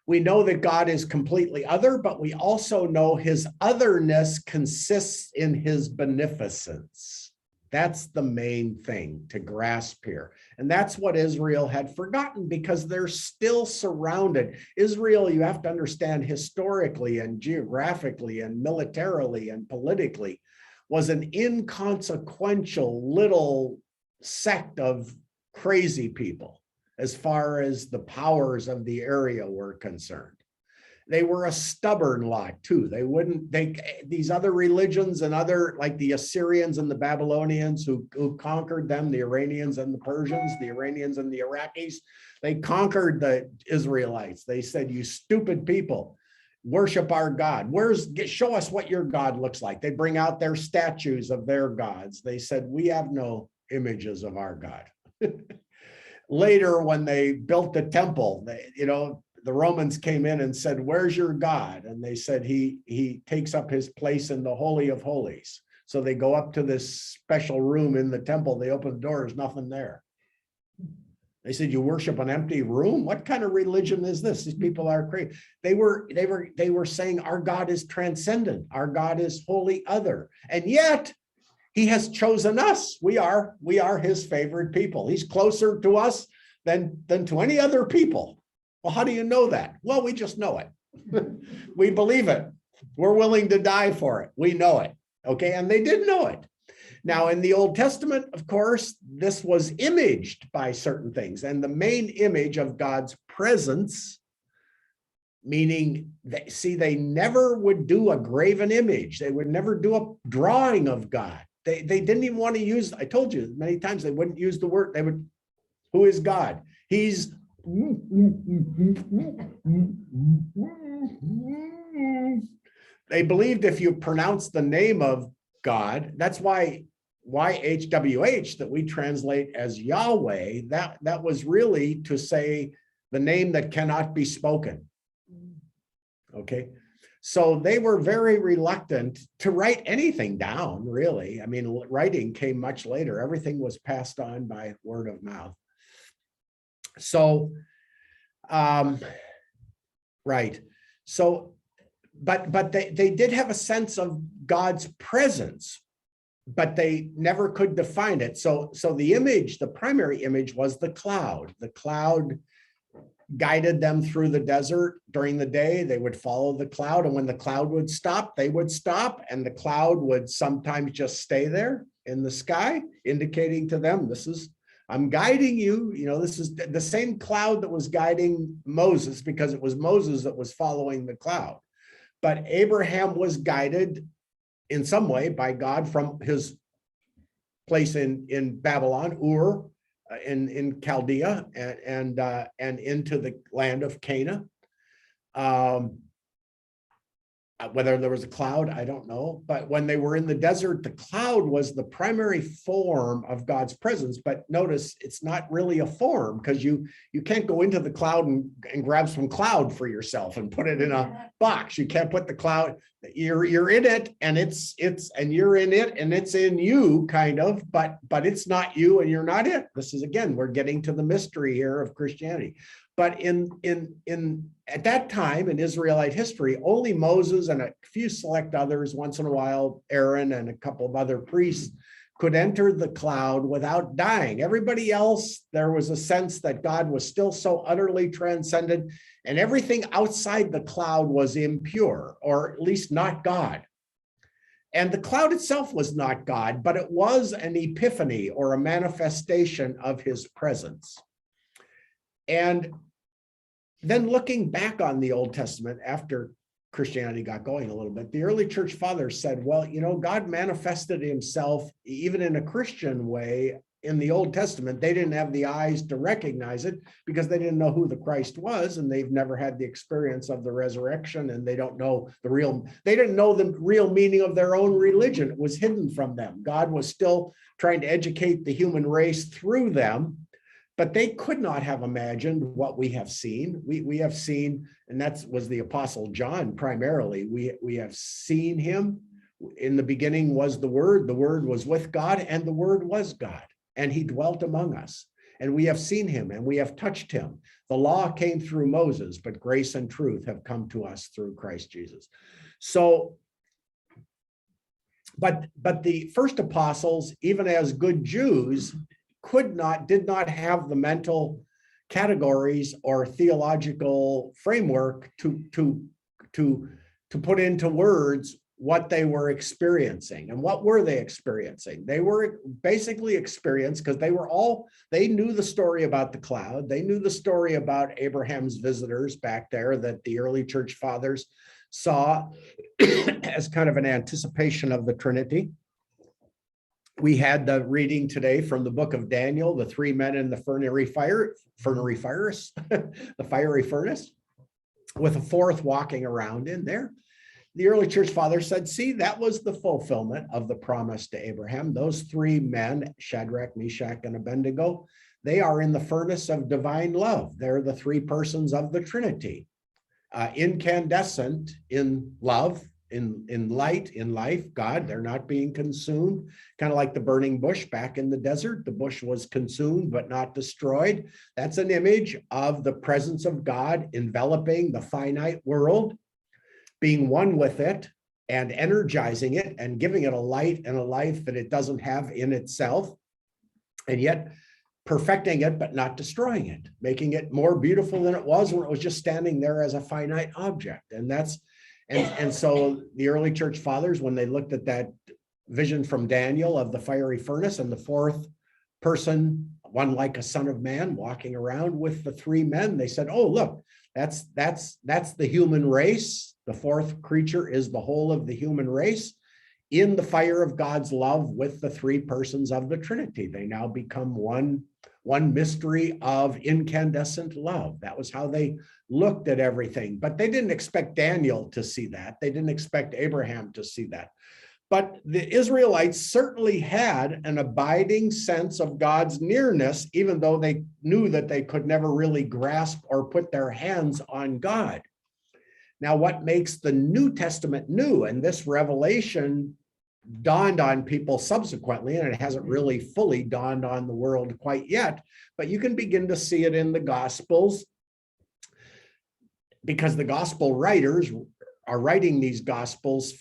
we know that God is completely other, but we also know his otherness consists in his beneficence. That's the main thing to grasp here. And that's what Israel had forgotten because they're still surrounded. Israel, you have to understand historically and geographically and militarily and politically, was an inconsequential little sect of crazy people as far as the powers of the area were concerned. They were a stubborn lot too. These other religions and other, like the Assyrians and the Babylonians who conquered them, the Iranians and the Persians, the Iranians and the Iraqis, they conquered the Israelites. They said, you stupid people, worship our God. Show us what your God looks like. They bring out their statues of their gods. They said, we have no images of our God. Later, when they built the temple, the Romans came in and said, where's your God? And they said, he takes up his place in the Holy of Holies. So they go up to this special room in the temple. They open the door, there's nothing there. They said, you worship an empty room? What kind of religion is this? These people are crazy. They were saying our God is transcendent. Our God is wholly other. And yet he has chosen us. We are his favored people. He's closer to us than to any other people. Well, how do you know that? Well, we just know it. We believe it. We're willing to die for it. We know it. Okay. And they did know it. Now, in the Old Testament, of course, this was imaged by certain things. And the main image of God's presence, meaning, they never would do a graven image. They would never do a drawing of God. They didn't even want to use, I told you many times, they wouldn't use the word. Who is God? He's, they believed if you pronounce the name of God, that's why YHWH that we translate as Yahweh, that was really to say the name that cannot be spoken. Okay. So they were very reluctant to write anything down, really. I mean, writing came much later. Everything was passed on by word of mouth. So, right. So, but they did have a sense of God's presence, but they never could define it. So the image, the primary image was the cloud. The cloud guided them through the desert during the day. They would follow the cloud, and when the cloud would stop, they would stop, and the cloud would sometimes just stay there in the sky, indicating to them, I'm guiding you. This is the same cloud that was guiding Moses, because it was Moses that was following the cloud. But Abraham was guided in some way by God from his place in Babylon, Ur, in Chaldea, and into the land of Canaan. Whether there was a cloud, I don't know. But when they were in the desert, the cloud was the primary form of God's presence. But notice it's not really a form, because you can't go into the cloud and grab some cloud for yourself and put it in a box. You can't put the cloud, you're in it, and and you're in it, and it's in you, kind of, but it's not you and you're not it. This is, again, we're getting to the mystery here of Christianity. But at that time in Israelite history, only Moses and a few select others, once in a while Aaron and a couple of other priests, could enter the cloud without dying. Everybody else, there was a sense that God was still so utterly transcendent, and everything outside the cloud was impure, or at least not God. And the cloud itself was not God, but it was an epiphany or a manifestation of his presence. And then looking back on the Old Testament after Christianity got going a little bit, the early church fathers said, well, God manifested himself even in a Christian way in the Old Testament. They didn't have the eyes to recognize it because they didn't know who the Christ was, and they've never had the experience of the resurrection, and they didn't know the real meaning of their own religion. It was hidden from them. God was still trying to educate the human race through them. But they could not have imagined what we have seen. We have seen, and that was the Apostle John primarily. We have seen him. In the beginning was the Word was with God, and the Word was God, and he dwelt among us. And we have seen him, and we have touched him. The law came through Moses, but grace and truth have come to us through Christ Jesus. So, but the first apostles, even as good Jews, did not have the mental categories or theological framework to put into words what they were experiencing. And what were they experiencing? They were basically experienced because they knew the story about the cloud. They knew the story about Abraham's visitors back there that the early church fathers saw as kind of an anticipation of the Trinity. We had the reading today from the book of Daniel, the three men in the fiery furnace, with a fourth walking around in there. The early church fathers said, see, that was the fulfillment of the promise to Abraham. Those three men, Shadrach, Meshach, and Abednego, they are in the furnace of divine love. They're the three persons of the Trinity, incandescent in love, in light, in life, God. They're not being consumed, kind of like the burning bush back in the desert. The bush was consumed but not destroyed. That's an image of the presence of God enveloping the finite world, being one with it and energizing it and giving it a light and a life that it doesn't have in itself, and yet perfecting it but not destroying it, making it more beautiful than it was when it was just standing there as a finite object. And so the early church fathers, when they looked at that vision from Daniel of the fiery furnace and the fourth person, one like a son of man, walking around with the three men, they said, oh, look, that's the human race. The fourth creature is the whole of the human race in the fire of God's love with the three persons of the Trinity. They now become one mystery of incandescent love. That was how they looked at everything. But they didn't expect Daniel to see that. They didn't expect Abraham to see that. But the Israelites certainly had an abiding sense of God's nearness, even though they knew that they could never really grasp or put their hands on God. Now, what makes the New Testament new, and this revelation dawned on people subsequently, and it hasn't really fully dawned on the world quite yet, but you can begin to see it in the Gospels, because the Gospel writers are writing these Gospels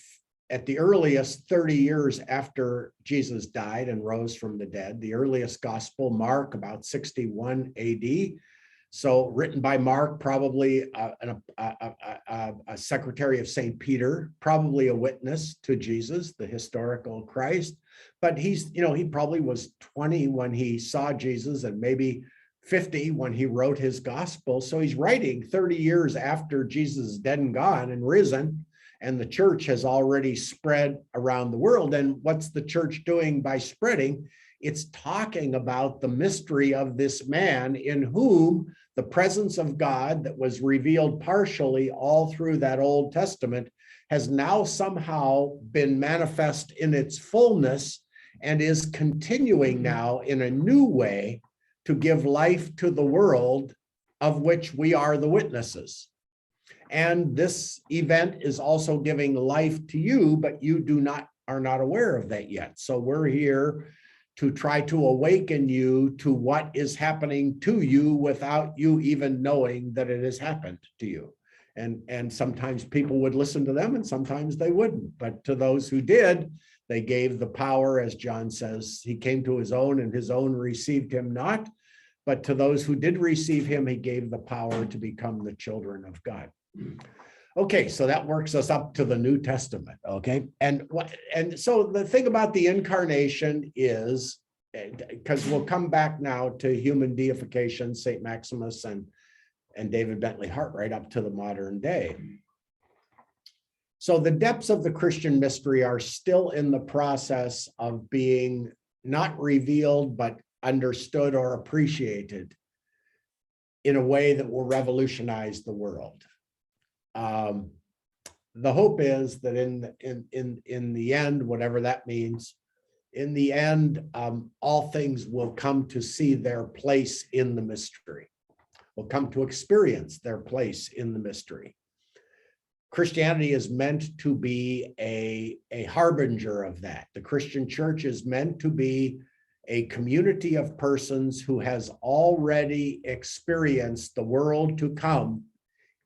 at the earliest 30 years after Jesus died and rose from the dead. The earliest Gospel, Mark, about 61 AD. So written by Mark, probably a secretary of St. Peter, probably a witness to Jesus, the historical Christ. But he probably was 20 when he saw Jesus and maybe 50 when he wrote his gospel. So he's writing 30 years after Jesus is dead and gone and risen, and the church has already spread around the world. And what's the church doing by spreading? It's talking about the mystery of this man in whom the presence of God that was revealed partially all through that Old Testament has now somehow been manifest in its fullness and is continuing now in a new way to give life to the world of which we are the witnesses. And this event is also giving life to you, but you are not aware of that yet. So we're here to try to awaken you to what is happening to you without you even knowing that it has happened to you. And sometimes people would listen to them and sometimes they wouldn't. But to those who did, they gave the power, as John says, he came to his own and his own received him not. But to those who did receive him, he gave the power to become the children of God. Okay, so that works us up to the New Testament, okay? And so the thing about the incarnation is, because we'll come back now to human deification, St. Maximus and David Bentley Hart right up to the modern day. So the depths of the Christian mystery are still in the process of being not revealed, but understood or appreciated in a way that will revolutionize the world. The hope is that in the end, whatever that means, in the end, all things will come to see their place in the mystery, will come to experience their place in the mystery. Christianity is meant to be a harbinger of that. The Christian church is meant to be a community of persons who has already experienced the world to come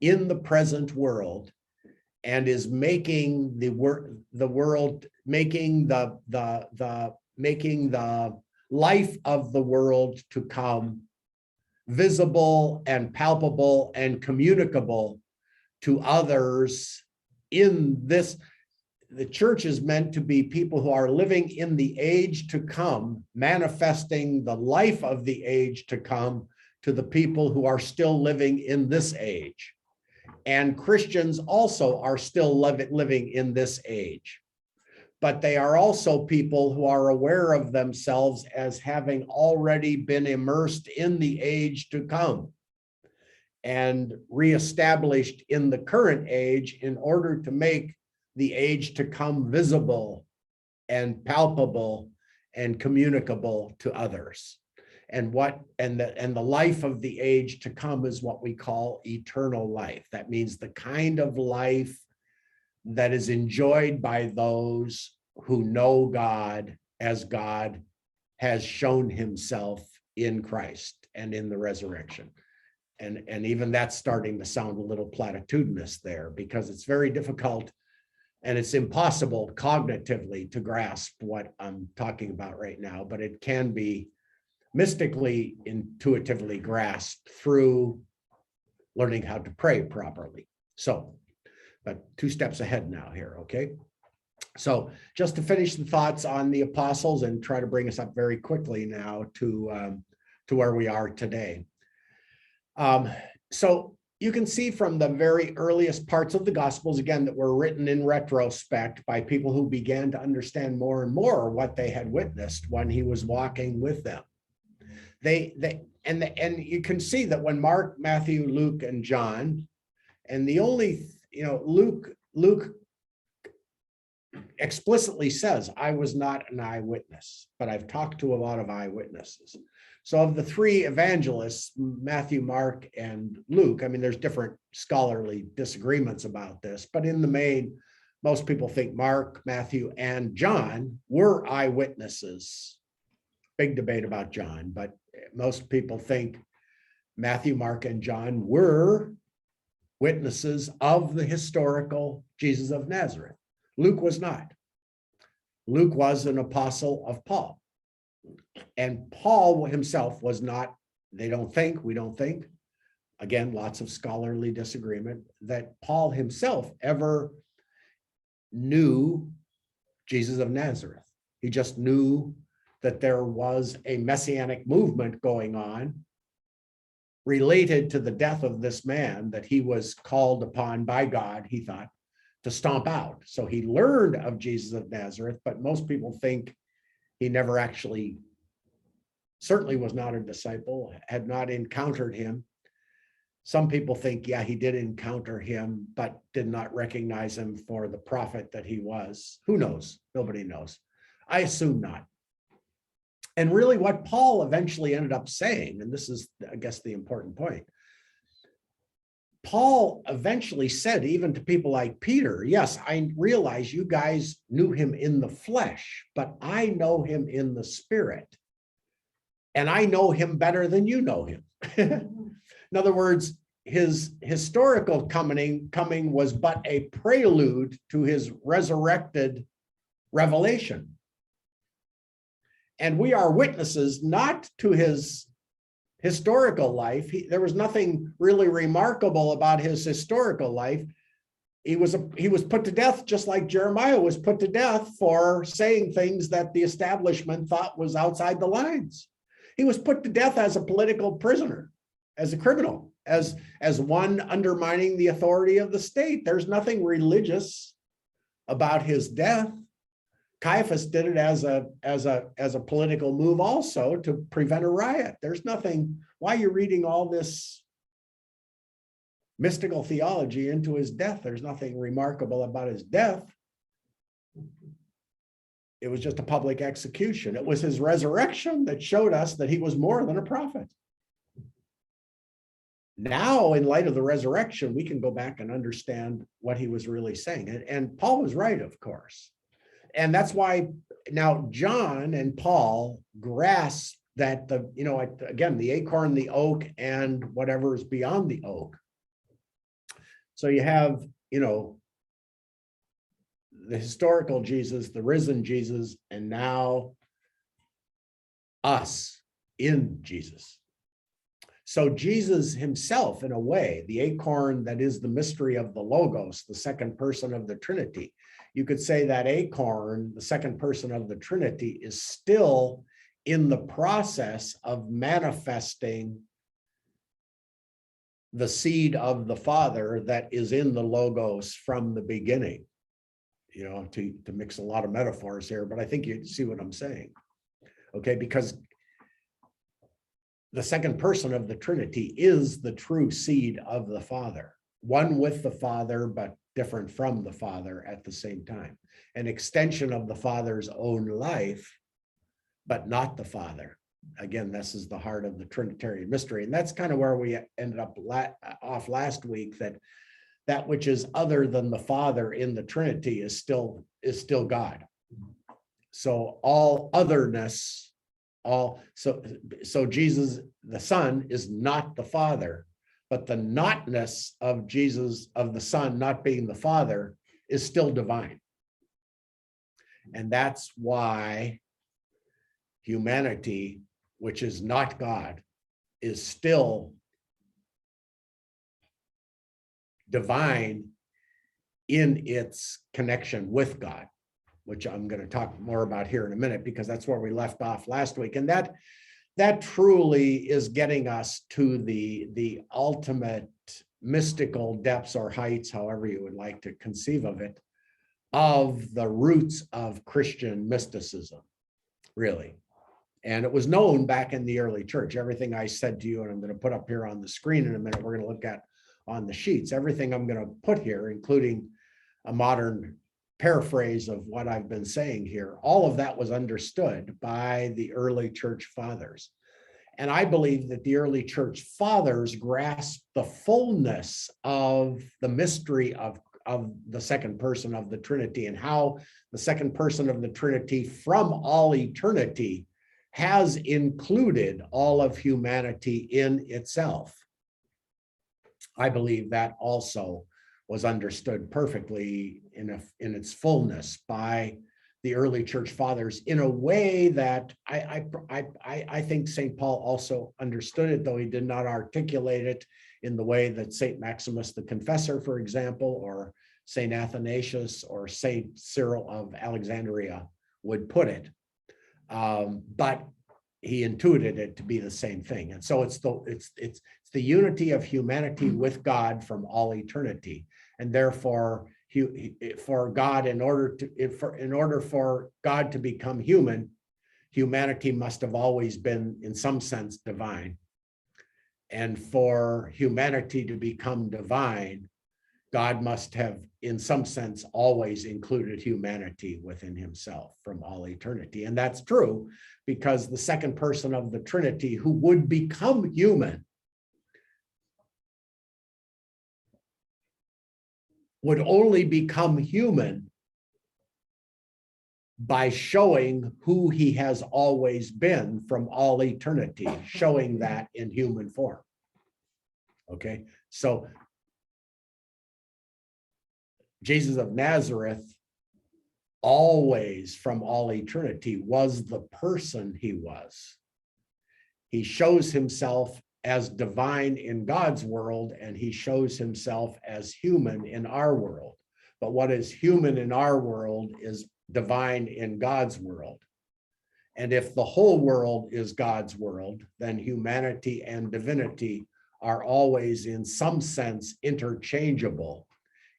in the present world and is making the world, making the life of the world to come visible and palpable and communicable to others in this. The church is meant to be people who are living in the age to come, manifesting the life of the age to come to the people who are still living in this age. And Christians also are still living in this age. But they are also people who are aware of themselves as having already been immersed in the age to come and reestablished in the current age in order to make the age to come visible and palpable and communicable to others. And the life of the age to come is what we call eternal life. That means the kind of life that is enjoyed by those who know God as God has shown himself in Christ and in the resurrection. And even that's starting to sound a little platitudinous there, because it's very difficult and it's impossible cognitively to grasp what I'm talking about right now, but it can be mystically, intuitively grasped through learning how to pray properly. So, but 2 steps ahead now here, okay? So just to finish the thoughts on the apostles and try to bring us up very quickly now to where we are today. So you can see from the very earliest parts of the Gospels, again, that were written in retrospect by people who began to understand more and more what they had witnessed when he was walking with them. And you can see that when Mark, Matthew, Luke, and John, and the only, Luke explicitly says, I was not an eyewitness, but I've talked to a lot of eyewitnesses. So of the 3 evangelists, Matthew, Mark, and Luke, I mean, there's different scholarly disagreements about this, but in the main, most people think Mark, Matthew, and John were eyewitnesses. Big debate about John, but most people think Matthew, Mark, and John were witnesses of the historical Jesus of Nazareth. Luke was not. Luke was an apostle of Paul. And Paul himself was not, we don't think, again, lots of scholarly disagreement, that Paul himself ever knew Jesus of Nazareth. He just knew that there was a messianic movement going on related to the death of this man that he was called upon by God, he thought, to stomp out. So he learned of Jesus of Nazareth, but most people think he never actually, certainly was not a disciple, had not encountered him. Some people think, yeah, he did encounter him, but did not recognize him for the prophet that he was. Who knows? Nobody knows. I assume not. And really what Paul eventually ended up saying, and this is, I guess, the important point, Paul eventually said, even to people like Peter, yes, I realize you guys knew him in the flesh, but I know him in the spirit. And I know him better than you know him. In other words, his historical coming was but a prelude to his resurrected revelation. And we are witnesses not to his historical life. There was nothing really remarkable about his historical life. He was put to death just like Jeremiah was put to death for saying things that the establishment thought was outside the lines. He was put to death as a political prisoner, as a criminal, as one undermining the authority of the state. There's nothing religious about his death. Caiaphas did it as a political move also to prevent a riot. There's nothing, why you're reading all this mystical theology into his death. There's nothing remarkable about his death. It was just a public execution. It was his resurrection that showed us that he was more than a prophet. Now, in light of the resurrection, we can go back and understand what he was really saying. And Paul was right, of course. And that's why now John and Paul grasp that again, the acorn, the oak, and whatever is beyond the oak. So you have, the historical Jesus, the risen Jesus, and now us in Jesus. So Jesus himself, in a way, the acorn that is the mystery of the Logos, the second person of the Trinity, you could say that acorn, the second person of the Trinity, is still in the process of manifesting the seed of the Father that is in the Logos from the beginning. To mix a lot of metaphors here, but I think you see what I'm saying. Okay, because the second person of the Trinity is the true seed of the Father, one with the Father, but different from the Father at the same time. An extension of the Father's own life, but not the Father. Again, this is the heart of the Trinitarian mystery. And that's kind of where we ended up off last week, that which is other than the Father in the Trinity is still God. So all otherness, so Jesus, the Son, is not the Father, but the notness of Jesus, of the Son not being the Father, is still divine. And that's why humanity, which is not God, is still divine in its connection with God, which I'm going to talk more about here in a minute, because that's where we left off last week. And that truly is getting us to the ultimate mystical depths or heights, however you would like to conceive of it, of the roots of Christian mysticism, really. And it was known back in the early church. Everything I said to you, and I'm going to put up here on the screen in a minute, we're going to look at on the sheets, everything I'm going to put here, including a modern paraphrase of what I've been saying here, all of that was understood by the early church fathers. And I believe that the early church fathers grasped the fullness of the mystery of the second person of the Trinity, and how the second person of the Trinity from all eternity has included all of humanity in itself. I believe that also was understood perfectly in its fullness by the early church fathers, in a way that I think St. Paul also understood it, though he did not articulate it in the way that St. Maximus the Confessor, for example, or St. Athanasius or St. Cyril of Alexandria would put it. But he intuited it to be the same thing. And so it's the unity of humanity with God from all eternity. And therefore, for God, in order for God to become human, humanity must have always been, in some sense, divine. And for humanity to become divine, God must have, in some sense, always included humanity within himself from all eternity. And that's true because the second person of the Trinity, who would become human, would only become human by showing who he has always been from all eternity, showing that in human form. Okay, so Jesus of Nazareth always from all eternity was the person he was. He shows himself as divine in God's world, and he shows himself as human in our world. But what is human in our world is divine in God's world. And if the whole world is God's world, then humanity and divinity are always in some sense interchangeable,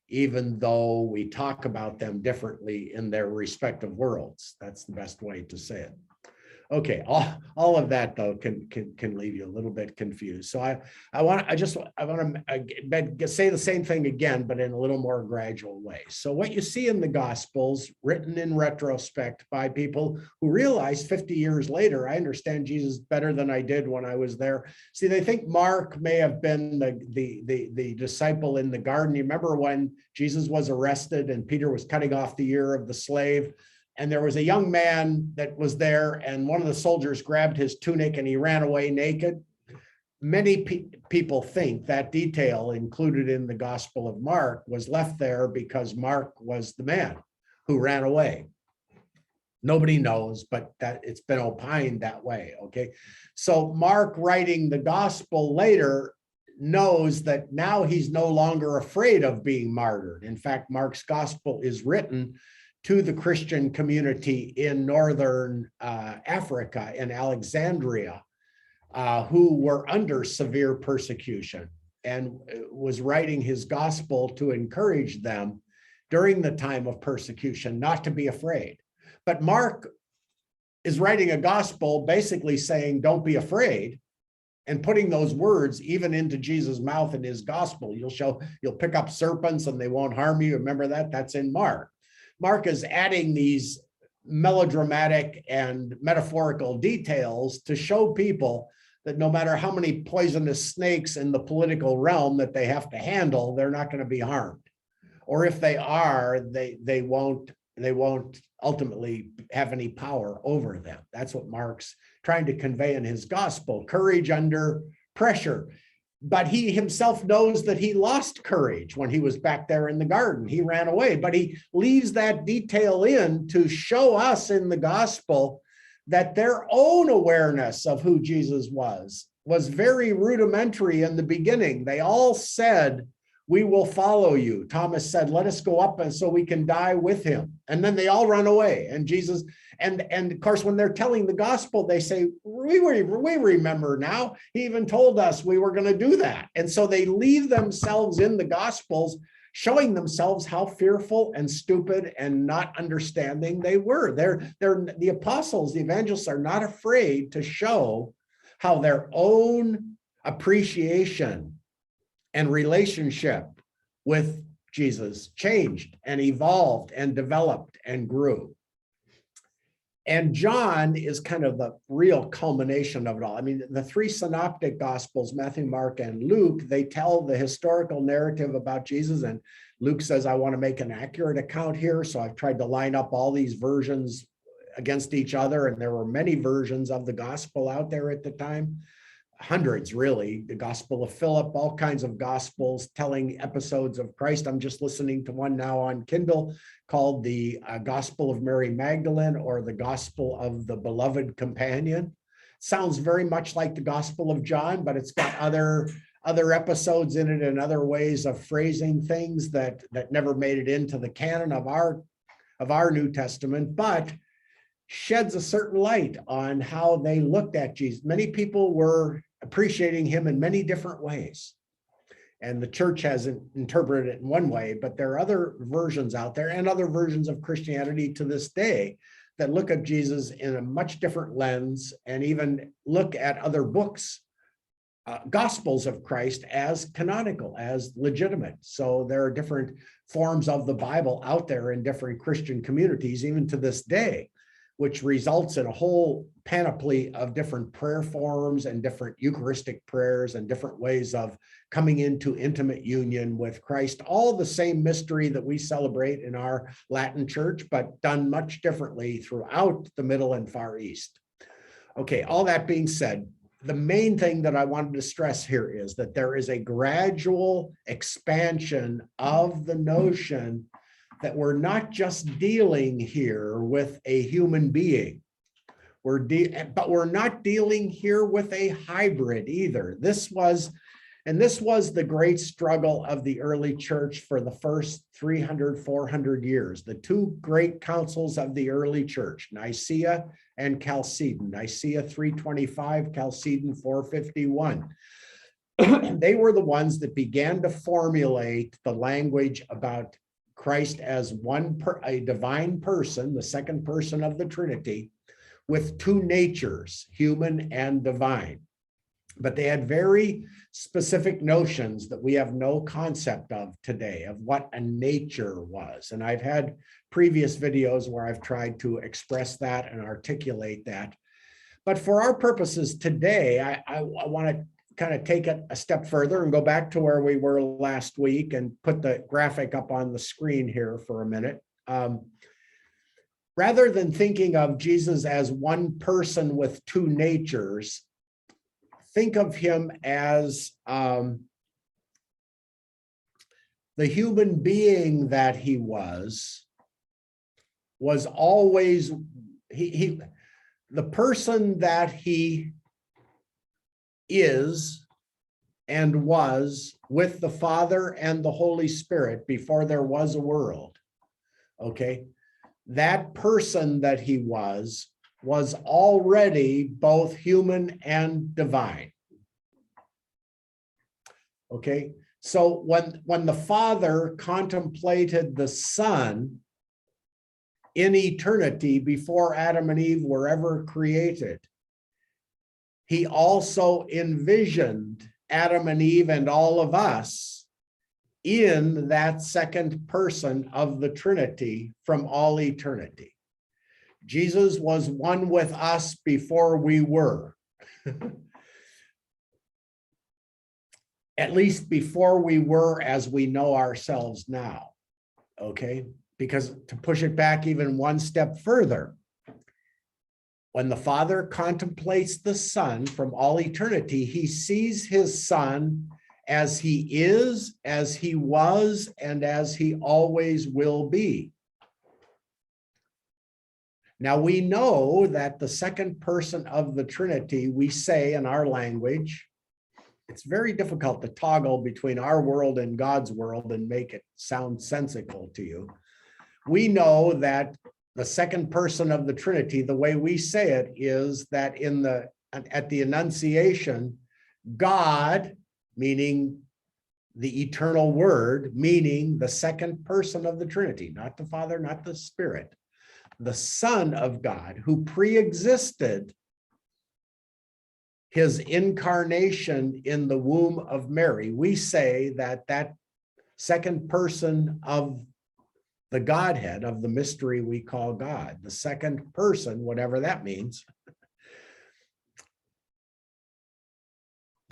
even though we talk about them differently in their respective worlds. That's the best way to say it. Okay, all of that though can leave you a little bit confused. So I want to say the same thing again, but in a little more gradual way. So what you see in the Gospels, written in retrospect by people who realized 50 years later, I understand Jesus better than I did when I was there. See, they think Mark may have been the disciple in the garden. You remember when Jesus was arrested and Peter was cutting off the ear of the slave? And there was a young man that was there, and one of the soldiers grabbed his tunic and he ran away naked. Many people think that detail included in the Gospel of Mark was left there because Mark was the man who ran away. Nobody knows, but that it's been opined that way. Okay, so Mark, writing the Gospel later, knows that now he's no longer afraid of being martyred. In fact, Mark's Gospel is written to the Christian community in northern Africa, in Alexandria, who were under severe persecution, and was writing his gospel to encourage them during the time of persecution not to be afraid. But Mark is writing a gospel basically saying, don't be afraid, and putting those words even into Jesus' mouth in his gospel. You'll pick up serpents and they won't harm you. Remember that? That's in Mark. Mark is adding these melodramatic and metaphorical details to show people that no matter how many poisonous snakes in the political realm that they have to handle, they're not going to be harmed. Or if they are, they won't ultimately have any power over them. That's what Mark's trying to convey in his gospel: courage under pressure. But he himself knows that he lost courage when he was back there in the garden. He ran away, but he leaves that detail in to show us in the gospel that their own awareness of who Jesus was very rudimentary in the beginning. They all said, "We will follow you." Thomas said, "Let us go up and so we can die with him." And then they all run away. And Jesus, and of course, when they're telling the gospel, they say, we remember now. He even told us we were going to do that. And so they leave themselves in the gospels, showing themselves how fearful and stupid and not understanding they were. They're the apostles, the evangelists, are not afraid to show how their own appreciation and relationship with Jesus changed and evolved and developed and grew. And John is kind of the real culmination of it all. I mean, the three synoptic gospels, Matthew, Mark, and Luke, they tell the historical narrative about Jesus. And Luke says, I want to make an accurate account here. So I've tried to line up all these versions against each other. And there were many versions of the gospel out there at the time. Hundreds, really. The Gospel of Philip, all kinds of gospels telling episodes of Christ. I'm just listening to one now on Kindle called the Gospel of Mary Magdalene, or the Gospel of the Beloved Companion. Sounds very much like the Gospel of John, but it's got other episodes in it and other ways of phrasing things that never made it into the canon of our New Testament, but sheds a certain light on how they looked at Jesus. Many people were appreciating him in many different ways. And the church hasn't interpreted it in one way, but there are other versions out there and other versions of Christianity to this day that look at Jesus in a much different lens, and even look at other books, Gospels of Christ, as canonical, as legitimate. So there are different forms of the Bible out there in different Christian communities, even to this day, which results in a whole panoply of different prayer forms and different Eucharistic prayers and different ways of coming into intimate union with Christ. All the same mystery that we celebrate in our Latin church, but done much differently throughout the Middle and Far East. Okay, all that being said, the main thing that I wanted to stress here is that there is a gradual expansion of the notion that we're not just dealing here with a human being. But we're not dealing here with a hybrid either. This was the great struggle of the early church for the first 300, 400 years. The two great councils of the early church, Nicaea and Chalcedon. Nicaea 325, Chalcedon 451. They were the ones that began to formulate the language about Christ as a divine person, the second person of the Trinity, with two natures, human and divine. But they had very specific notions that we have no concept of today, of what a nature was. And I've had previous videos where I've tried to express that and articulate that. But for our purposes today, I want to kind of take it a step further and go back to where we were last week and put the graphic up on the screen here for a minute. Rather than thinking of Jesus as one person with two natures, think of him as the human being that he was always, the person that he is and was with the Father and the Holy Spirit before there was a world. Okay, that person that he was already both human and divine. Okay, so when the Father contemplated the Son in eternity before Adam and Eve were ever created, he also envisioned Adam and Eve and all of us in that second person of the Trinity from all eternity. Jesus was one with us before we were. At least before we were as we know ourselves now. Okay? Because to push it back even one step further, when the Father contemplates the Son from all eternity, he sees his Son as he is, as he was, and as he always will be. Now we know that the second person of the Trinity, we say in our language, it's very difficult to toggle between our world and God's world and make it sound sensical to you. We know that the second person of the Trinity, the way we say it is that at the Annunciation, God, meaning the eternal Word, meaning the second person of the Trinity, not the Father, not the Spirit, the Son of God, who pre-existed his incarnation in the womb of Mary. We say that that second person of the Godhead, of the mystery we call God, the second person, whatever that means,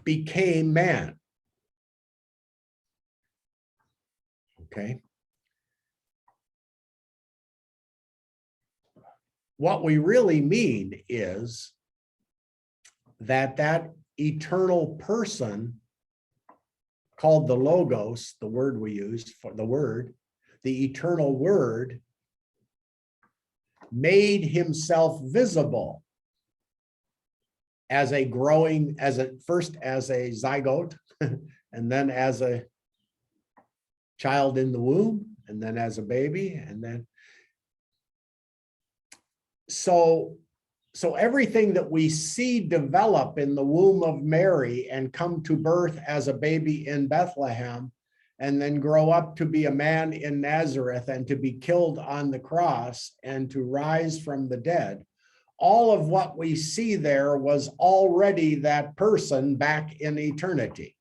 became man. Okay. What we really mean is that that eternal person called the Logos, the word we use for the Word, the eternal Word, made himself visible as a growing, first as a zygote, and then as a child in the womb, and then as a baby, and then so everything that we see develop in the womb of Mary and come to birth as a baby in Bethlehem, and then grow up to be a man in Nazareth and to be killed on the cross and to rise from the dead, all of what we see there was already that person back in eternity.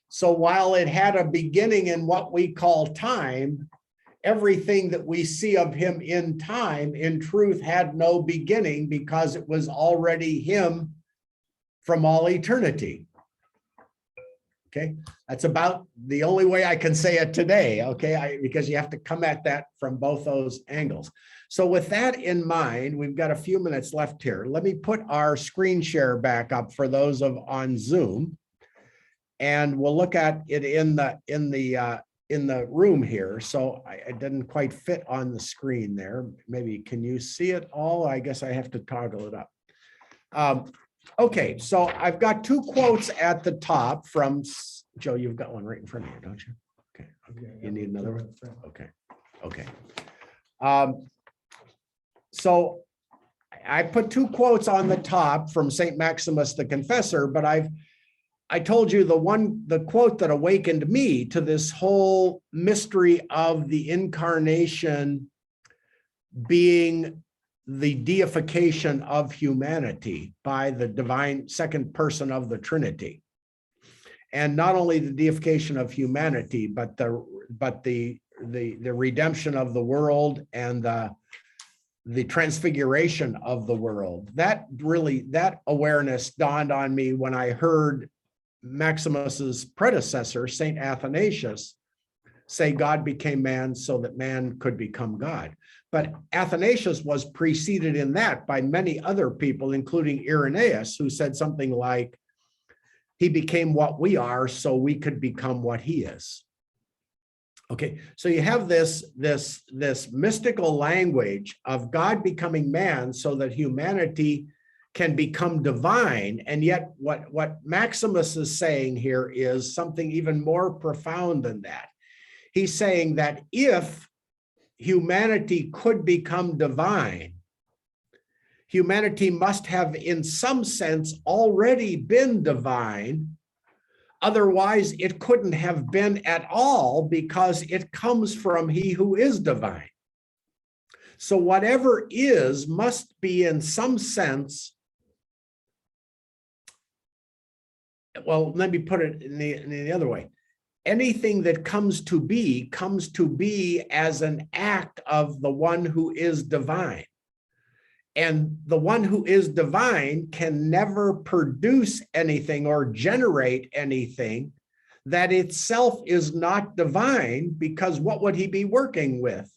So while it had a beginning in what we call time, everything that we see of him in time, in truth, had no beginning because it was already him from all eternity. Okay, that's about the only way I can say it today, okay, because you have to come at that from both those angles. So with that in mind, we've got a few minutes left here. Let me put our screen share back up for those of on Zoom, and we'll look at it in the room here. So I didn't quite fit on the screen there. Maybe can you see it all? I guess I have to toggle it up. Okay, so I've got two quotes at the top from Joe. You've got one right in front of you, don't you? Okay, you need another one. Okay. So I put two quotes on the top from St. Maximus the Confessor, but I told you the quote that awakened me to this whole mystery of the incarnation being the deification of humanity by the divine second person of the Trinity. And not only the deification of humanity, but the redemption of the world and the transfiguration of the world. That awareness dawned on me when I heard Maximus's predecessor, Saint Athanasius, say God became man so that man could become God. But Athanasius was preceded in that by many other people, including Irenaeus, who said something like, he became what we are so we could become what he is. Okay, so you have this mystical language of God becoming man so that humanity can become divine. And yet what Maximus is saying here is something even more profound than that. He's saying that if humanity could become divine, humanity must have in some sense already been divine. Otherwise, it couldn't have been at all because it comes from he who is divine. So whatever is must be in some sense, well, let me put it in the other way. Anything that comes to be as an act of the one who is divine. And the one who is divine can never produce anything or generate anything that itself is not divine, because what would he be working with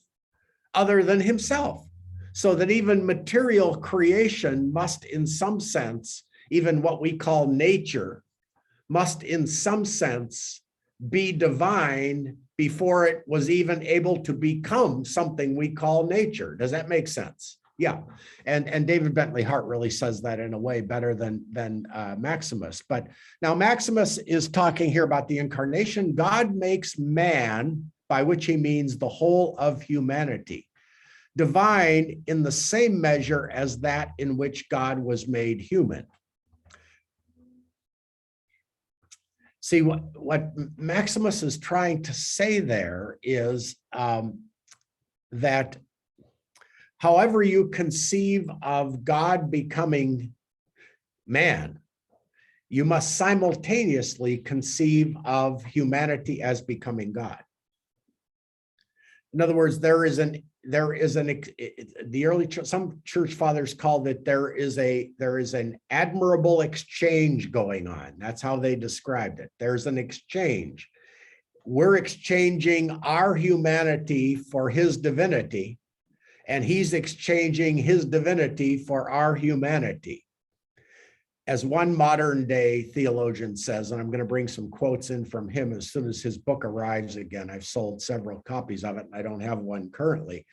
other than himself? So that even material creation must, in some sense, even what we call nature, must in some sense be divine before it was even able to become something we call nature. Does that make sense? Yeah, and David Bentley Hart really says that in a way better than Maximus. But now Maximus is talking here about the incarnation. God makes man, by which he means the whole of humanity, divine in the same measure as that in which God was made human. See, what Maximus is trying to say there is that however you conceive of God becoming man, you must simultaneously conceive of humanity as becoming God. In other words, some church fathers called it, there is an admirable exchange going on. That's how they described it. There's an exchange. We're exchanging our humanity for his divinity, and he's exchanging his divinity for our humanity. As one modern day theologian says, and I'm going to bring some quotes in from him as soon as his book arrives again. I've sold several copies of it, and I don't have one currently.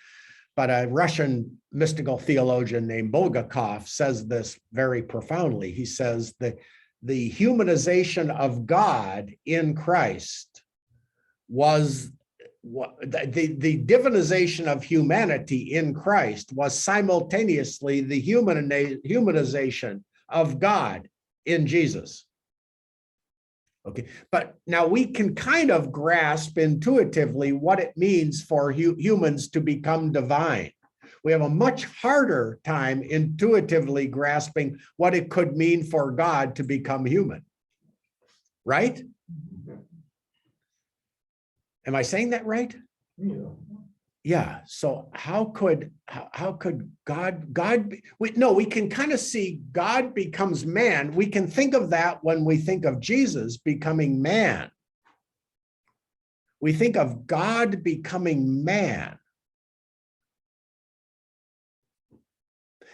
But a Russian mystical theologian named Bulgakov says this very profoundly. He says that the humanization of God in Christ was the divinization of humanity in Christ was simultaneously the humanization of God in Jesus. Okay, but now we can kind of grasp intuitively what it means for humans to become divine. We have a much harder time intuitively grasping what it could mean for God to become human, right? Am I saying that right? Yeah. Yeah. So how could God we can kind of see God becomes man. We can think of that when we think of Jesus becoming man. We think of God becoming man.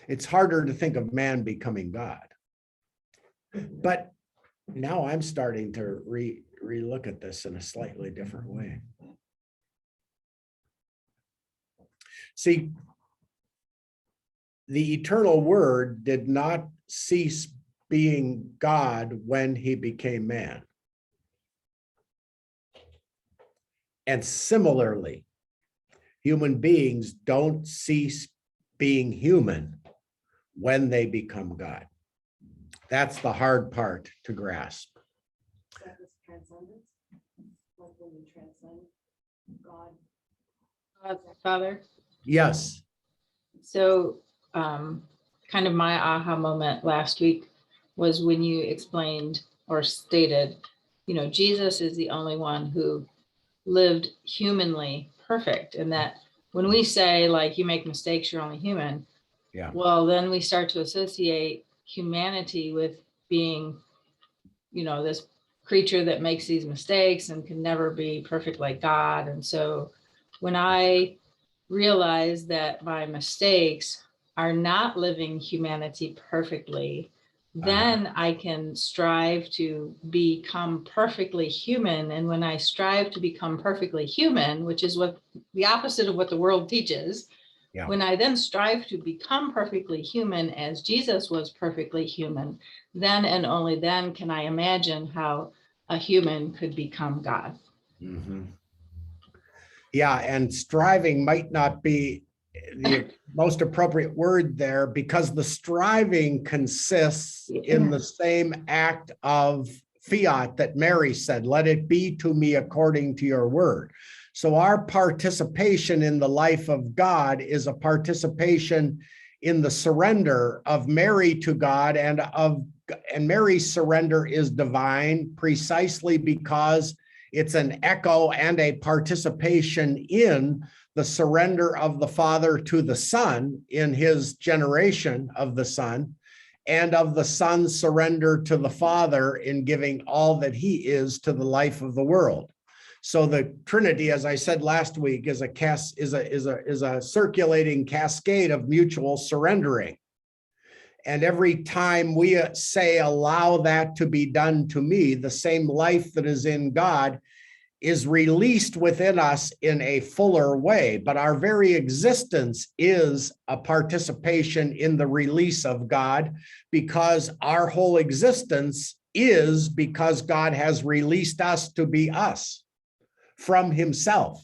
It's harder to think of man becoming God. But now I'm starting to re-look at this in a slightly different way. See, the eternal word did not cease being God when he became man. And similarly, human beings don't cease being human when they become God. That's the hard part to grasp. That is transcendence, like when you transcend God. Father. Yes. So kind of my aha moment last week was when you explained or stated, Jesus is the only one who lived humanly perfect. And that when we say like, you make mistakes, you're only human. Yeah. Well, then we start to associate humanity with being, this creature that makes these mistakes and can never be perfect like God. And so when I realize that my mistakes are not living humanity perfectly, then I can strive to become perfectly human. And when I strive to become perfectly human, which is what the opposite of what the world teaches, Yeah. when I then strive to become perfectly human as Jesus was perfectly human, then and only then can I imagine how a human could become God. Mm-hmm. Yeah, and striving might not be the most appropriate word there, because the striving consists in the same act of fiat that Mary said, let it be to me according to your word. So our participation in the life of God is a participation in the surrender of Mary to God, and Mary's surrender is divine precisely because it's an echo and a participation in the surrender of the Father to the Son in his generation of the Son, and of the Son's surrender to the Father in giving all that he is to the life of the world. So the Trinity, as I said last week, is a circulating cascade of mutual surrendering. And every time we say, allow that to be done to me, the same life that is in God is released within us in a fuller way. But our very existence is a participation in the release of God, because our whole existence is because God has released us to be us from himself,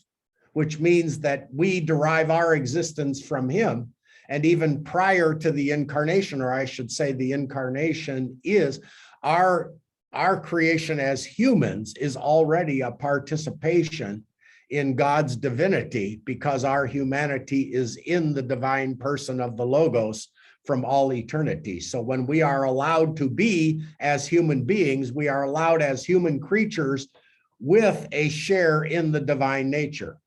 which means that we derive our existence from him. And even prior to the incarnation, or I should say the incarnation is our creation as humans is already a participation in God's divinity, because our humanity is in the divine person of the Logos from all eternity. So when we are allowed to be as human beings, we are allowed as human creatures with a share in the divine nature.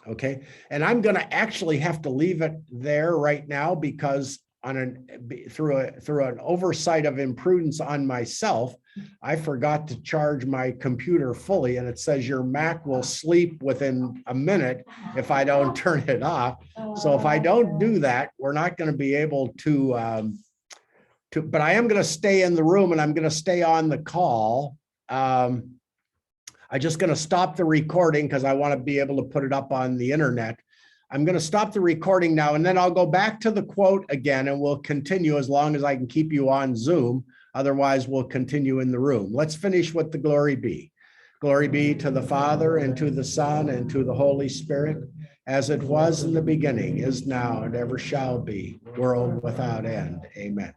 Okay, and I'm going to actually have to leave it there right now, because through an oversight of imprudence on myself, I forgot to charge my computer fully, and it says your Mac will sleep within a minute if I don't turn it off. So if I don't do that, we're not going to be able to. But I am going to stay in the room, and I'm going to stay on the call. I'm just going to stop the recording because I want to be able to put it up on the internet. I'm going to stop the recording now, and then I'll go back to the quote again, and we'll continue as long as I can keep you on Zoom. Otherwise, we'll continue in the room. Let's finish with the glory be. Glory be to the Father, and to the Son, and to the Holy Spirit, as it was in the beginning, is now, and ever shall be, world without end. Amen.